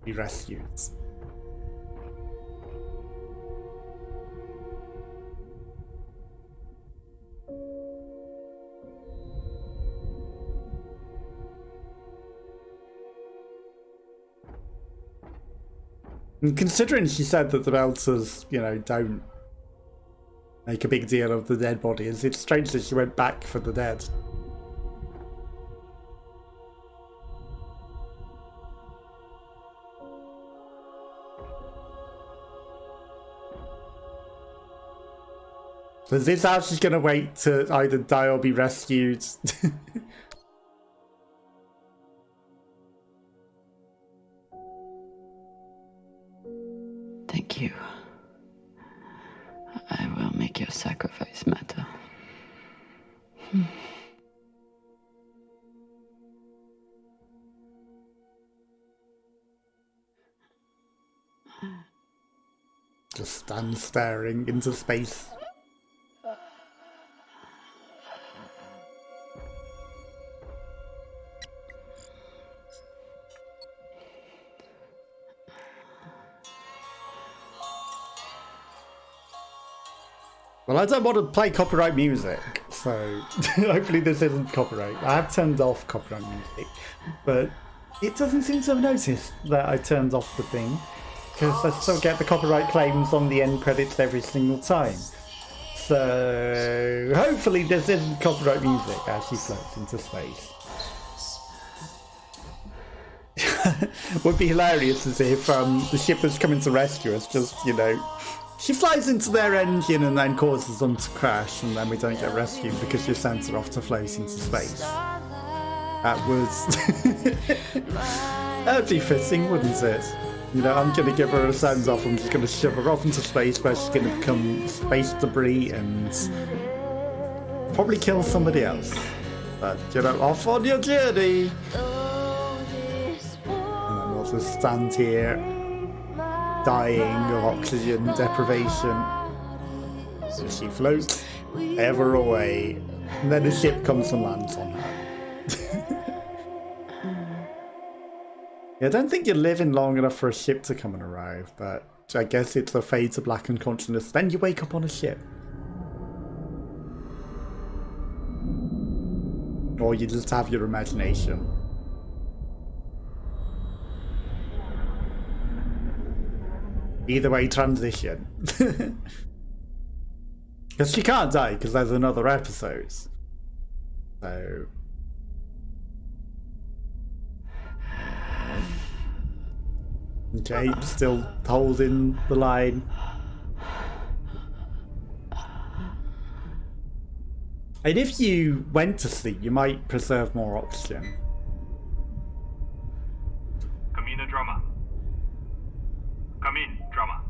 [SPEAKER 1] Be rescued. And considering she said that the Belters, you know, don't make a big deal of the dead bodies, it's strange that she went back for the dead. So is this how she's gonna wait to either die or be rescued?
[SPEAKER 7] Thank you. I will make your sacrifice matter.
[SPEAKER 1] Just stand staring into space. Well, I don't want to play copyright music, so hopefully this isn't copyright. I have turned off copyright music, but it doesn't seem to have noticed that I turned off the thing, because I still get the copyright claims on the end credits every single time. So hopefully this isn't copyright music as she floats into space. Would be hilarious as if the ship that's coming to rescue us just, you know, she flies into their engine and then causes them to crash, and then we don't get rescued because you're sent her off to float into space. That would be fitting, wouldn't it? You know, I'm going to give her a send off, I'm just going to shove her off into space where she's going to become space debris and probably kill somebody else. But, you know, off on your journey! And then we'll just stand here, dying of oxygen deprivation. So she floats ever away. And then a ship comes and lands on her. Yeah, I don't think you're living long enough for a ship to come and arrive, but I guess it's a fade to black unconsciousness. Then you wake up on a ship. Or you just have your imagination. Either way, transition. Because she can't die, because there's another episode. So... Okay, still holding the line. And if you went to sleep, you might preserve more oxygen.
[SPEAKER 11] Come in, drama. Come in, drama.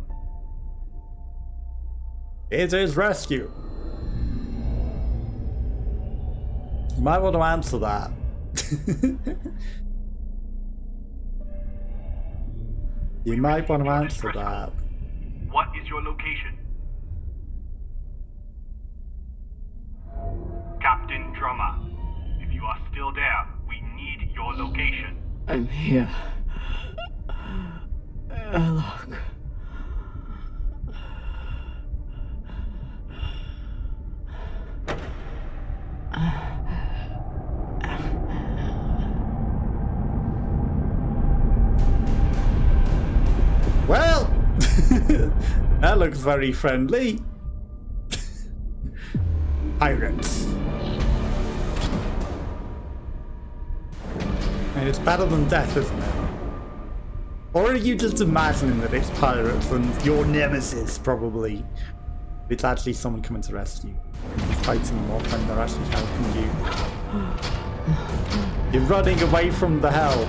[SPEAKER 1] It is rescue. You might want to answer that. You might want to answer that.
[SPEAKER 11] What is your location? Captain Drummer, if you are still there, we need your location.
[SPEAKER 2] I'm here. Airlock.
[SPEAKER 1] Well, that looks very friendly. Pirates. And it's better than death, isn't it? Or are you just imagining that it's pirates and your nemesis, probably? It's actually someone coming to rescue. You're fighting them off and they're actually helping you. You're running away from the help.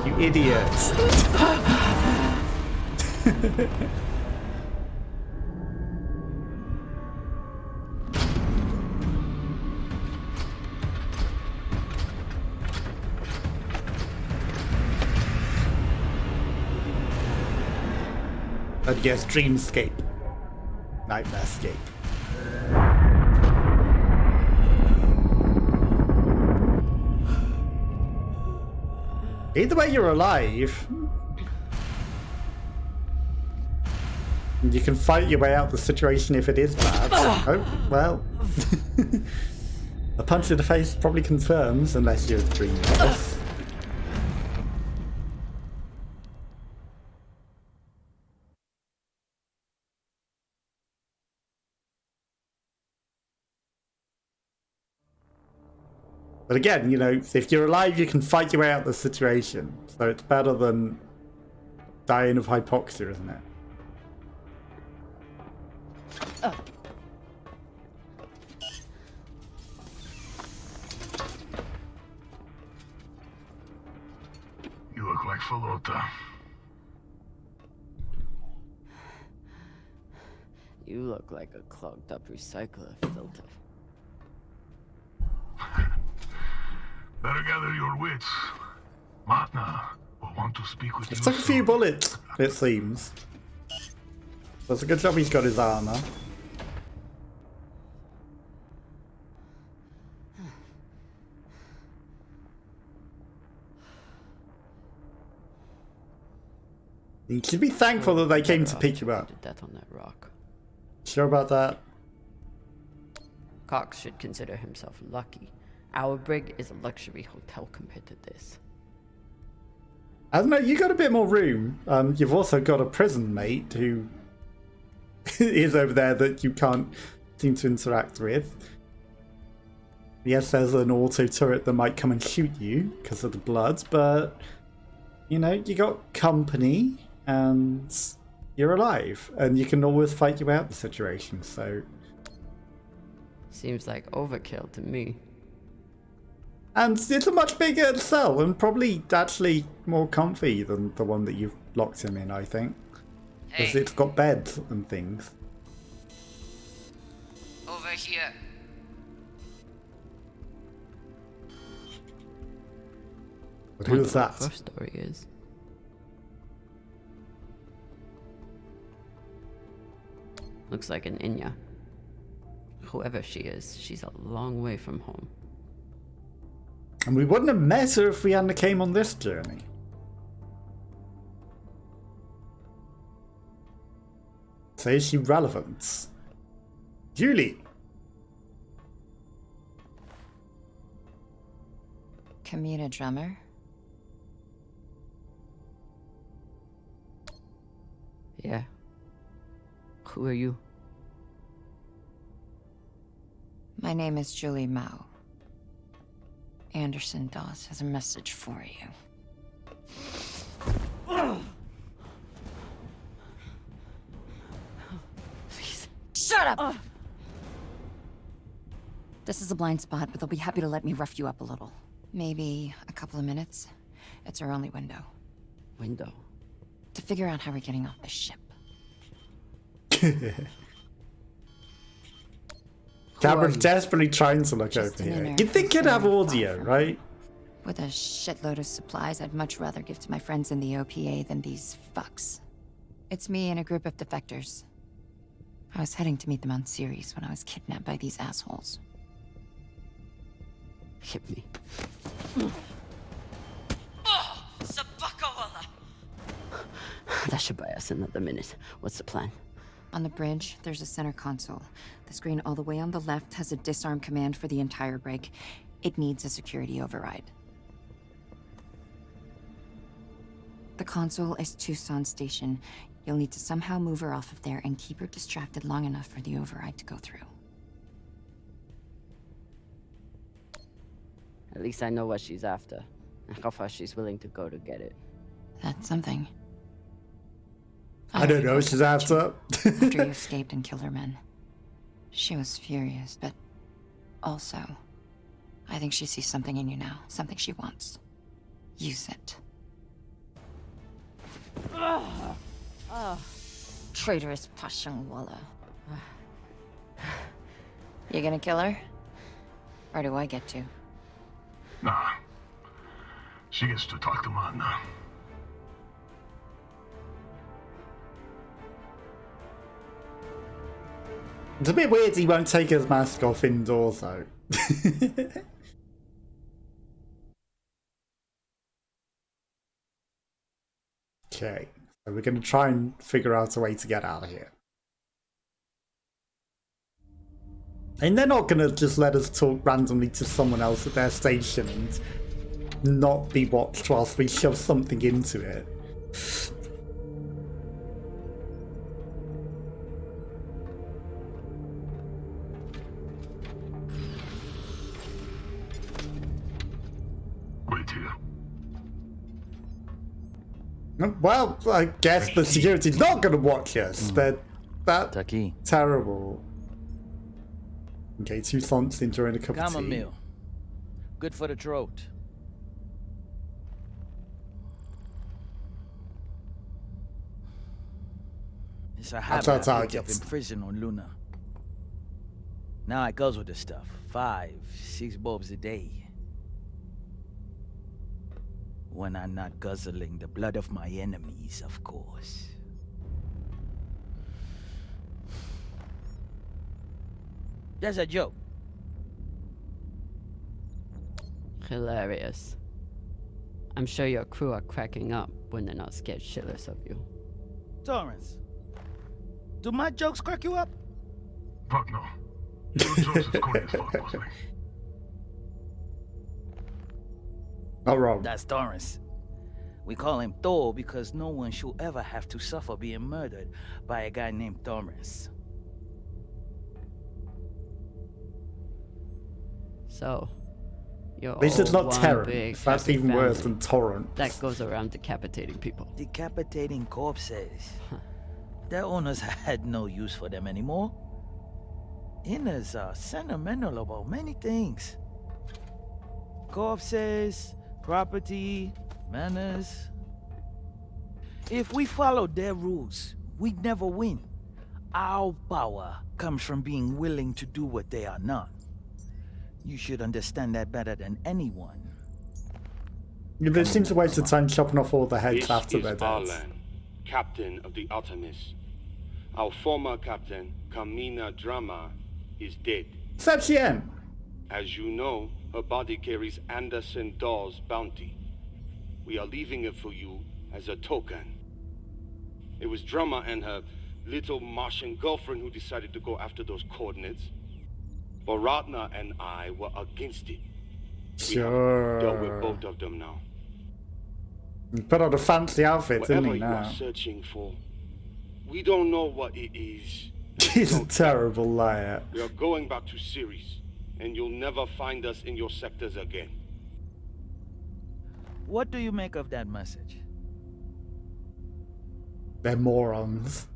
[SPEAKER 1] You idiot. But yes, dreamscape. Nightmarescape. Either way, you're alive. You can fight your way out of the situation if it is bad. Oh, well. A punch in the face probably confirms, unless you're dreaming. But again, you know, if you're alive, you can fight your way out of the situation. So it's better than dying of hypoxia, isn't it?
[SPEAKER 5] You look like Falota.
[SPEAKER 2] You look like a clogged up recycler filter.
[SPEAKER 5] Better gather your wits. Matna will want to speak with you.
[SPEAKER 1] It's like a few bullets, it seems. That's a good job he's got his armor. You should be thankful that they came to pick you up.
[SPEAKER 2] Death on that rock.
[SPEAKER 1] Sure about that?
[SPEAKER 2] Cox should consider himself lucky. Our brig is a luxury hotel compared to this.
[SPEAKER 1] I don't know, you got a bit more room. You've also got a prison mate who is over there that you can't seem to interact with. Yes, there's an auto turret that might come and shoot you because of the blood, but you know, you got company and you're alive and you can always fight you out the situation, so...
[SPEAKER 2] Seems like overkill to me.
[SPEAKER 1] And it's a much bigger cell and probably actually more comfy than the one that you've locked him in, I think. Because it's got beds and things.
[SPEAKER 2] Over here.
[SPEAKER 1] But who's that?
[SPEAKER 2] Her story is. Looks like an Inya. Whoever she is, she's a long way from home.
[SPEAKER 1] And we wouldn't have met her if we hadn't came on this journey. So is she relevant? Julie!
[SPEAKER 12] Kamina drummer?
[SPEAKER 2] Yeah. Who are you?
[SPEAKER 12] My name is Julie Mao. Anderson Dawes has a message for you.
[SPEAKER 2] Please.
[SPEAKER 12] Shut up! This is a blind spot, but they'll be happy to let me rough you up a little. Maybe a couple of minutes. It's our only window.
[SPEAKER 2] Window?
[SPEAKER 12] To figure out how we're getting off this ship.
[SPEAKER 1] Cameron's desperately trying to look over here. You'd think you'd have audio, right?
[SPEAKER 12] With a shitload of supplies I'd much rather give to my friends in the OPA than these fucks. It's me and a group of defectors. I was heading to meet them on Ceres when I was kidnapped by these assholes.
[SPEAKER 2] Hit me.
[SPEAKER 12] Oh, Sabakawala!
[SPEAKER 2] That should buy us another minute. What's the plan?
[SPEAKER 12] On the bridge, there's a center console. The screen all the way on the left has a disarm command for the entire break. It needs a security override. The console is Tucson Station. You'll need to somehow move her off of there and keep her distracted long enough for the override to go through.
[SPEAKER 2] At least I know what she's after, and how far she's willing to go to get it.
[SPEAKER 12] That's something.
[SPEAKER 1] I don't know what she's after.
[SPEAKER 12] After you escaped and killed her men. She was furious, but also, I think she sees something in you now, something she wants. Use it. Traitorous Pashangwala. You gonna kill her? Or do I get to?
[SPEAKER 8] Nah. She gets to talk to Man now.
[SPEAKER 1] It's a bit weird he won't take his mask off indoors though. Okay, so we're going to try and figure out a way to get out of here. And they're not going to just let us talk randomly to someone else at their station and not be watched whilst we shove something into it.
[SPEAKER 8] Wait here.
[SPEAKER 1] Well, I guess the security's not going to watch us. They're that terrible. Okay, 2 cents enjoying a cup of tea.
[SPEAKER 13] Chamomile. Good for the throat. It's a habit I picked up in prison on Luna. Now I guzzle this stuff. 5, 6 bulbs a day. When I'm not guzzling the blood of my enemies, of course. That's a joke.
[SPEAKER 2] Hilarious. I'm sure your crew are cracking up when they're not scared shitless of you.
[SPEAKER 13] Torrance, do my jokes crack you up?
[SPEAKER 8] Fuck no. Your jokes is corny as fuck, boss.
[SPEAKER 1] Not wrong.
[SPEAKER 13] That's Torrance. We call him Thor because no one should ever have to suffer being murdered by a guy named Torrance.
[SPEAKER 2] So, you're
[SPEAKER 1] At least it's
[SPEAKER 2] all
[SPEAKER 1] not
[SPEAKER 2] one
[SPEAKER 1] Terrence.
[SPEAKER 2] big
[SPEAKER 1] That's
[SPEAKER 2] happy
[SPEAKER 1] even worse
[SPEAKER 2] family
[SPEAKER 1] than Torrent.
[SPEAKER 2] that goes around decapitating people.
[SPEAKER 13] Decapitating corpses. Their owners had no use for them anymore. Inners are sentimental about many things. Corpses, property, manners. If we followed their rules, we'd never win. Our power comes from being willing to do what they are not. You should understand that better than anyone.
[SPEAKER 1] There seems a waste of time chopping off all the heads
[SPEAKER 14] This
[SPEAKER 1] after
[SPEAKER 14] is
[SPEAKER 1] they're dead.
[SPEAKER 14] Arlan, captain of the Artemis. Our former captain, Kamina Drama, is dead.
[SPEAKER 1] Septien!
[SPEAKER 14] As you know, her body carries Anderson Dawes' bounty. We are leaving it for you as a token. It was Drummer and her little Martian girlfriend who decided to go after those coordinates. But Ratna and I were against it. We have dealt with both of them now.
[SPEAKER 1] He put on a fancy outfit, didn't
[SPEAKER 14] Whatever
[SPEAKER 1] he,
[SPEAKER 14] you
[SPEAKER 1] now?
[SPEAKER 14] are searching for, we don't know what it is.
[SPEAKER 1] He's a terrible liar.
[SPEAKER 14] We are going back to Ceres, and you'll never find us in your sectors again.
[SPEAKER 13] What do you make of that message?
[SPEAKER 1] They're morons.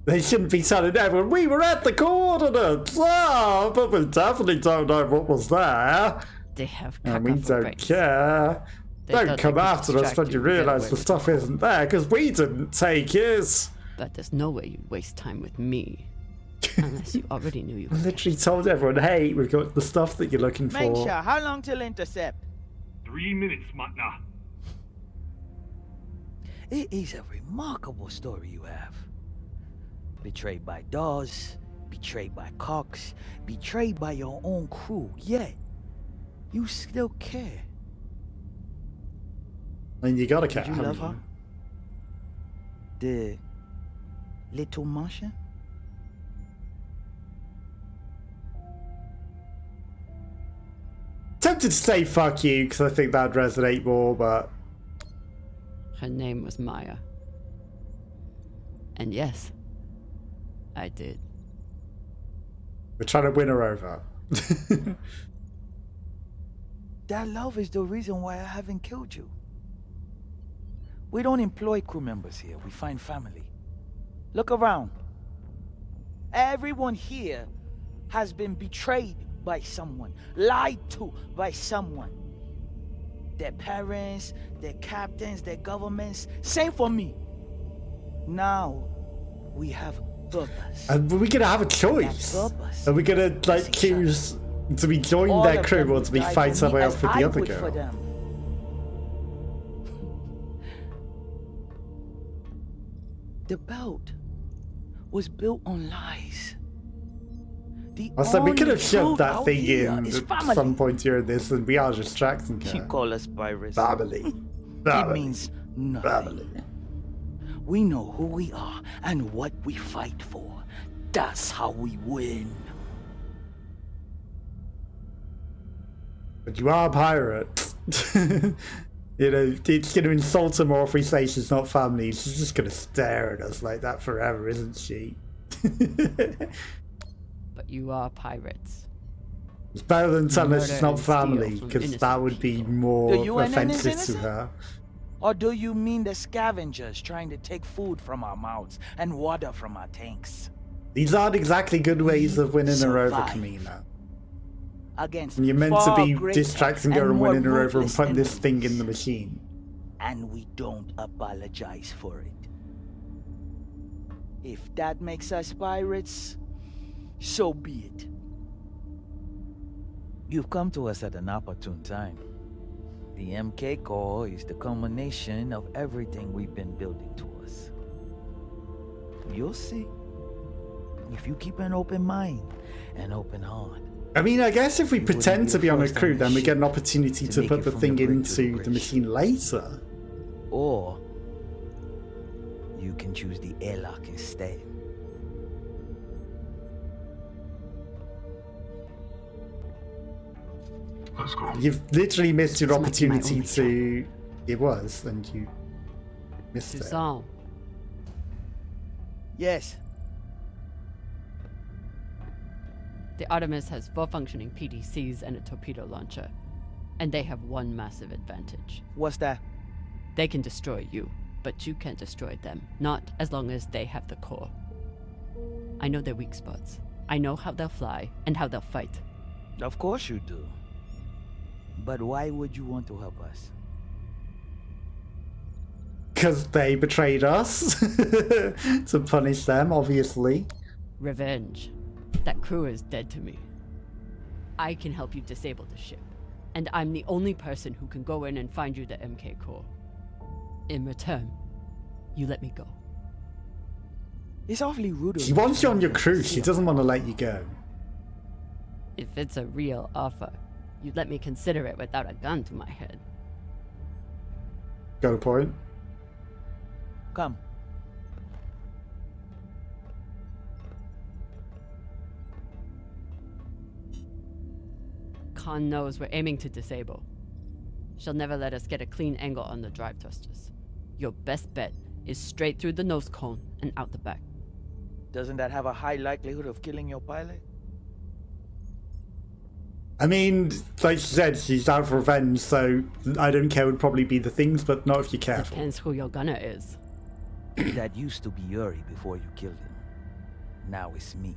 [SPEAKER 1] They shouldn't be telling everyone, we were at the coordinates! Ah, but we definitely don't know what was there.
[SPEAKER 2] They have
[SPEAKER 1] And we don't
[SPEAKER 2] breaks.
[SPEAKER 1] care.
[SPEAKER 2] They
[SPEAKER 1] Don't
[SPEAKER 2] thought
[SPEAKER 1] come
[SPEAKER 2] they could
[SPEAKER 1] after us
[SPEAKER 2] distract
[SPEAKER 1] when you
[SPEAKER 2] you and get
[SPEAKER 1] realise
[SPEAKER 2] away
[SPEAKER 1] the
[SPEAKER 2] with
[SPEAKER 1] stuff isn't there, because we didn't take it.
[SPEAKER 2] But there's no way you waste time with me. Unless you already knew you
[SPEAKER 1] I literally told everyone, hey, we've got the stuff that you're looking for.
[SPEAKER 13] Mengsha, how long till intercept?
[SPEAKER 11] 3 minutes, Matna.
[SPEAKER 13] It is a remarkable story you have. Betrayed by Dawes, betrayed by Cox, betrayed by your own crew, yet you still care.
[SPEAKER 1] And you gotta care.
[SPEAKER 13] Did you love her? The little Martian?
[SPEAKER 1] Tempted to say fuck you, because I think that'd resonate more, but...
[SPEAKER 2] Her name was Maya. And yes, I did.
[SPEAKER 1] We're trying to win her over.
[SPEAKER 13] That love is the reason why I haven't killed you. We don't employ crew members here, we find family. Look around. Everyone here has been betrayed by someone, lied to by someone. Their parents, their captains, their governments. Same for me. Now, we have purpose.
[SPEAKER 1] And we're gonna have a choice. Are we gonna, like, choose to be join
[SPEAKER 13] All
[SPEAKER 1] their
[SPEAKER 13] of
[SPEAKER 1] crew
[SPEAKER 13] them
[SPEAKER 1] or to be
[SPEAKER 13] died
[SPEAKER 1] fight
[SPEAKER 13] for me
[SPEAKER 1] somebody
[SPEAKER 13] as
[SPEAKER 1] else with
[SPEAKER 13] I
[SPEAKER 1] the other
[SPEAKER 13] would for
[SPEAKER 1] girl?
[SPEAKER 13] them. The belt was built on lies.
[SPEAKER 1] I said we could have
[SPEAKER 13] only
[SPEAKER 1] shoved
[SPEAKER 13] truth
[SPEAKER 1] that
[SPEAKER 13] out
[SPEAKER 1] thing
[SPEAKER 13] here
[SPEAKER 1] in
[SPEAKER 13] is
[SPEAKER 1] at
[SPEAKER 13] family.
[SPEAKER 1] some point during this, and we are distracting her.
[SPEAKER 13] You call us pirates.
[SPEAKER 1] Family.
[SPEAKER 13] It
[SPEAKER 1] Family.
[SPEAKER 13] means nothing.
[SPEAKER 1] Family.
[SPEAKER 13] We know who we are and what we fight for. That's how we win.
[SPEAKER 1] But you are a pirate. You know, it's going to insult her more if we say she's not family. She's just going to stare at us like that forever, isn't she?
[SPEAKER 2] But you are pirates.
[SPEAKER 1] It's better than telling us she's
[SPEAKER 2] Murder
[SPEAKER 1] not
[SPEAKER 2] and steal
[SPEAKER 1] family,
[SPEAKER 2] from
[SPEAKER 1] because
[SPEAKER 2] innocent
[SPEAKER 1] that would be
[SPEAKER 13] Do
[SPEAKER 1] more
[SPEAKER 13] you and them is
[SPEAKER 1] offensive to
[SPEAKER 13] innocent?
[SPEAKER 1] her.
[SPEAKER 13] Or do you mean the scavengers trying to take food from our mouths and water from our tanks?
[SPEAKER 1] These aren't exactly good ways of winning her over,
[SPEAKER 13] Survive.
[SPEAKER 1] Kamina.
[SPEAKER 13] Against
[SPEAKER 1] And you're meant to
[SPEAKER 13] far
[SPEAKER 1] be
[SPEAKER 13] greater
[SPEAKER 1] distracting her
[SPEAKER 13] and
[SPEAKER 1] and
[SPEAKER 13] more
[SPEAKER 1] winning her over and
[SPEAKER 13] ruthless
[SPEAKER 1] putting this thing in
[SPEAKER 13] enemies.
[SPEAKER 1] the machine.
[SPEAKER 13] And we don't apologize for it. If that makes us pirates, so be it. You've come to us at an opportune time. The MK Corps is the culmination of everything we've been building towards. You'll see. If you keep an open mind and open heart.
[SPEAKER 1] I mean, I guess if we pretend to be on a
[SPEAKER 13] first on
[SPEAKER 1] crew,
[SPEAKER 13] the
[SPEAKER 1] then we
[SPEAKER 13] ship
[SPEAKER 1] get an opportunity
[SPEAKER 13] to
[SPEAKER 1] to
[SPEAKER 13] make
[SPEAKER 1] put
[SPEAKER 13] it
[SPEAKER 1] the
[SPEAKER 13] from
[SPEAKER 1] thing
[SPEAKER 13] the brick to the
[SPEAKER 1] into the
[SPEAKER 13] bridge.
[SPEAKER 1] machine later.
[SPEAKER 13] Or you can choose the airlock instead.
[SPEAKER 6] Let's go.
[SPEAKER 1] You've literally missed your
[SPEAKER 2] This might be my
[SPEAKER 1] opportunity
[SPEAKER 2] only
[SPEAKER 1] to... It was, and you missed it.
[SPEAKER 2] Susan,
[SPEAKER 13] Yes.
[SPEAKER 2] the Artemis has 4 functioning PDCs and a torpedo launcher. And they have one massive advantage.
[SPEAKER 13] What's that?
[SPEAKER 2] They can destroy you, but you can't destroy them. Not as long as they have the core. I know their weak spots. I know how they'll fly and how they'll fight.
[SPEAKER 13] Of course you do. But why would you want to help us?
[SPEAKER 1] Because they betrayed us. To punish them, obviously.
[SPEAKER 2] Revenge. That crew is dead to me. I can help you disable the ship. And I'm the only person who can go in and find you the MK core. In return, you let me go.
[SPEAKER 13] It's awfully rude of
[SPEAKER 1] She
[SPEAKER 13] you
[SPEAKER 1] wants
[SPEAKER 13] to
[SPEAKER 1] you on your
[SPEAKER 13] tell me
[SPEAKER 1] crew.
[SPEAKER 13] to
[SPEAKER 1] She
[SPEAKER 13] seal.
[SPEAKER 1] doesn't want to let you go.
[SPEAKER 2] If it's a real offer, you'd let me consider it without a gun to my head.
[SPEAKER 1] Got a point?
[SPEAKER 13] Come.
[SPEAKER 2] Khan knows we're aiming to disable. She'll never let us get a clean angle on the drive thrusters. Your best bet is straight through the nose cone and out the back.
[SPEAKER 13] Doesn't that have a high likelihood of killing your pilot?
[SPEAKER 1] I mean, like you said, she's out for revenge, so I don't care would probably be the things, but not if you're careful.
[SPEAKER 2] Depends who your gunner is.
[SPEAKER 13] That used to be Yuri before you killed him. Now it's me.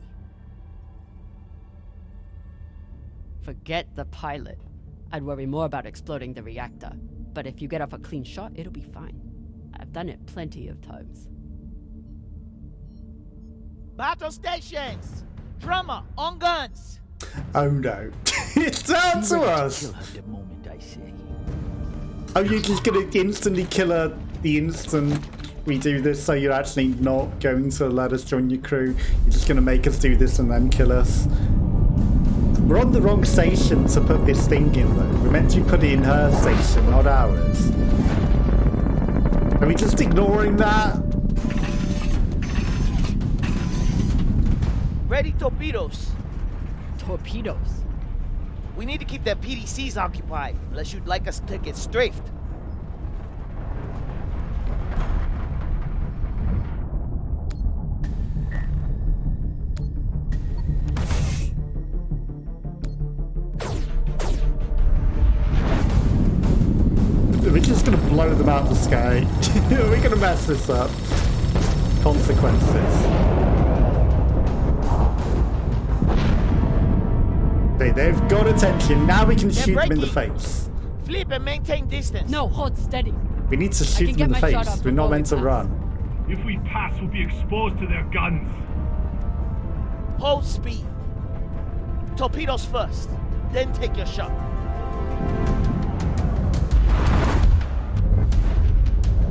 [SPEAKER 2] Forget the pilot. I'd worry more about exploding the reactor. But if you get off a clean shot, it'll be fine. I've done it plenty of times.
[SPEAKER 13] Battle stations! Drummer, on guns!
[SPEAKER 1] Oh no. It's down to us!
[SPEAKER 13] Kill her the moment I say.
[SPEAKER 1] Oh, you're just gonna instantly kill her the instant we do this, so you're actually not going to let us join your crew. You're just gonna make us do this and then kill us. We're on the wrong station to put this thing in, though. We're meant to put it in her station, not ours. Are we just ignoring that?
[SPEAKER 13] Ready torpedoes.
[SPEAKER 2] Torpedoes?
[SPEAKER 13] We need to keep their PDCs occupied, unless you'd like us to get strafed.
[SPEAKER 1] We're just gonna blow them out of the sky. We're gonna mess this up. Consequences. They've got attention. Now we can shoot them in the face.
[SPEAKER 13] Flip and maintain distance.
[SPEAKER 2] No, hold steady.
[SPEAKER 1] We need to shoot them in the face. We're not meant to run.
[SPEAKER 11] If we pass, we'll be exposed to their guns.
[SPEAKER 13] Hold speed. Torpedoes first, then take your shot.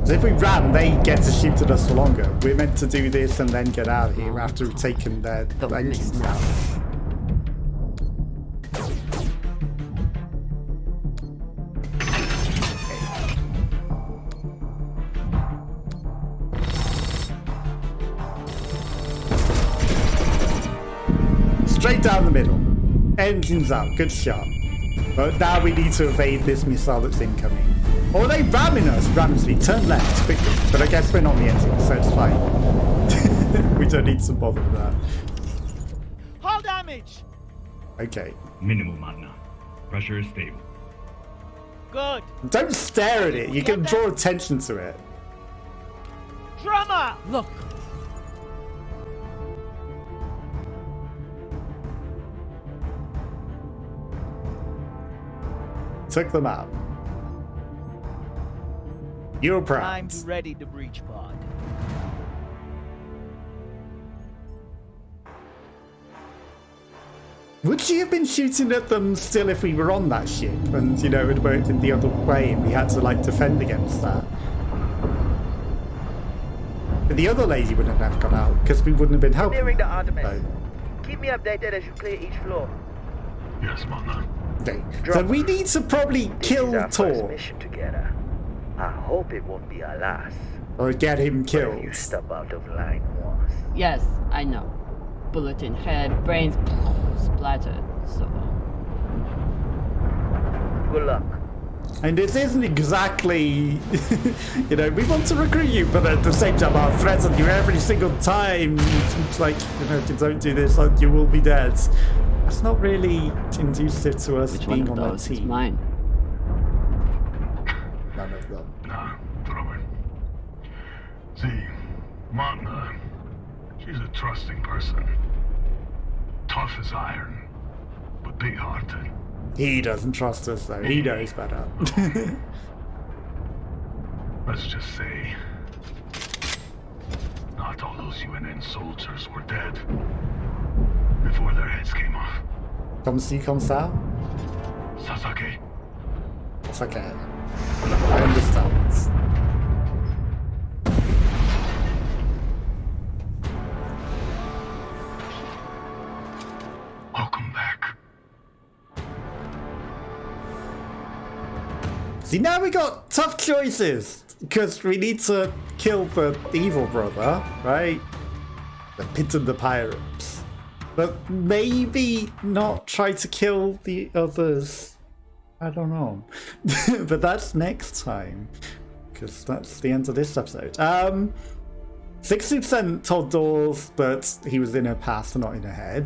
[SPEAKER 1] So if we ran, they get to shoot at us for longer. We're meant to do this and then get out of here after we've taken their engines out. Straight down the middle. Engines out. Good shot. But now we need to evade this missile that's incoming. Or are they ramming us? Ramsley, turn left quickly. But I guess we're not on the engine, so it's fine. We don't need to bother with that.
[SPEAKER 13] Hull damage!
[SPEAKER 1] Okay.
[SPEAKER 11] Minimal, Magna. Pressure is stable.
[SPEAKER 13] Good.
[SPEAKER 1] Don't stare at it. You can draw attention to it.
[SPEAKER 13] Drummer!
[SPEAKER 2] Look.
[SPEAKER 1] Took them out. You're proud.
[SPEAKER 13] Time to ready the breach pod.
[SPEAKER 1] Would she have been shooting at them still if we were on that ship? And, you know, it worked in the other way and we had to, like, defend against that. But the other lady wouldn't have gone out because we wouldn't have been helping.
[SPEAKER 15] Clearing the Artemis. Keep me updated as you clear each floor.
[SPEAKER 4] Yes, Magna.
[SPEAKER 1] Okay. So we need to probably kill Tor.
[SPEAKER 15] Mission together. I hope it won't be our last.
[SPEAKER 1] Or get him killed.
[SPEAKER 15] You step out of line once.
[SPEAKER 2] Yes, I know. Bullet in head, brains splattered, so...
[SPEAKER 15] Good luck.
[SPEAKER 1] And this isn't exactly, you know, we want to recruit you, but at the same time, our threats on you every single time. It's like, you know, if you don't do this, like, you will be dead. That's not really conducive to us being on that team.
[SPEAKER 2] Mine.
[SPEAKER 1] None of them.
[SPEAKER 4] Nah, throw it. See, Magna, she's a trusting person. Tough as iron, but big-hearted.
[SPEAKER 1] He doesn't trust us, though. He knows better.
[SPEAKER 4] Let's just say, not all those UNN soldiers were dead before their heads came off.
[SPEAKER 1] Comme ci, comme ça?
[SPEAKER 4] Sasaki.
[SPEAKER 1] It's okay. I understand.
[SPEAKER 4] Welcome back.
[SPEAKER 1] See, now we got tough choices because we need to kill the evil brother, right? The Pit of the Pirates. But maybe not try to kill the others. I don't know. But that's next time, because that's the end of this episode. 60% told Dawes that he was in her past and not in her head.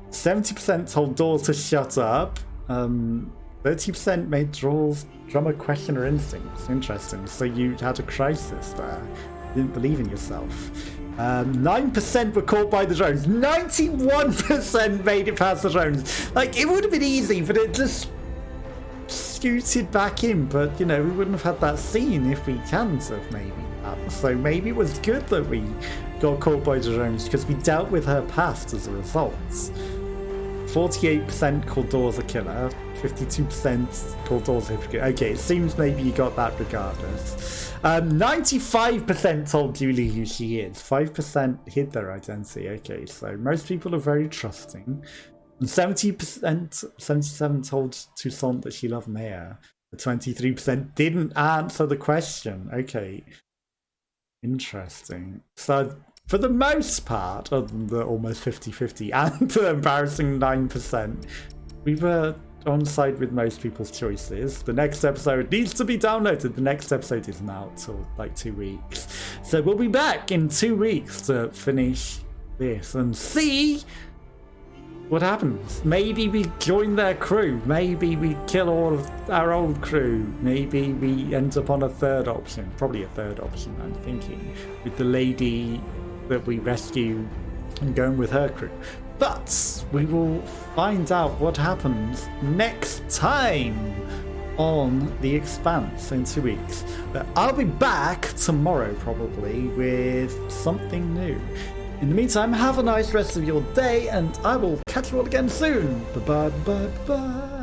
[SPEAKER 1] 70% told Dawes to shut up. 30% made Drummer question her instincts. Interesting. So you had a crisis there. You didn't believe in yourself. 9% were caught by the drones. 91% made it past the drones. Like, it would have been easy, but it just scooted back in. But, you know, we wouldn't have had that scene if we hadn't have maybe. So maybe it was good that we got caught by the drones because we dealt with her past as a result. 48% called Dawes a killer. 52% called Dawes a hypocrite. Okay, it seems maybe you got that regardless. 95% told Julie who she is. 5% hid their identity. Okay, so most people are very trusting. And 77% told Toussaint that she loved Maya. 23% didn't answer the question. Okay. Interesting. So, for the most part, other than the almost 50-50 and the embarrassing 9%, we were on side with most people's choices. The next episode needs to be downloaded. The next episode isn't out till like 2 weeks. So we'll be back in 2 weeks to finish this and see what happens. Maybe we join their crew. Maybe we kill all of our old crew. Maybe we end up on a third option. Probably a third option, I'm thinking. With the lady that we rescue and going with her crew. But we will find out what happens next time on The Expanse in 2 weeks. But I'll be back tomorrow probably with something new. In the meantime, have a nice rest of your day, and I will catch you all again soon. Bye-bye.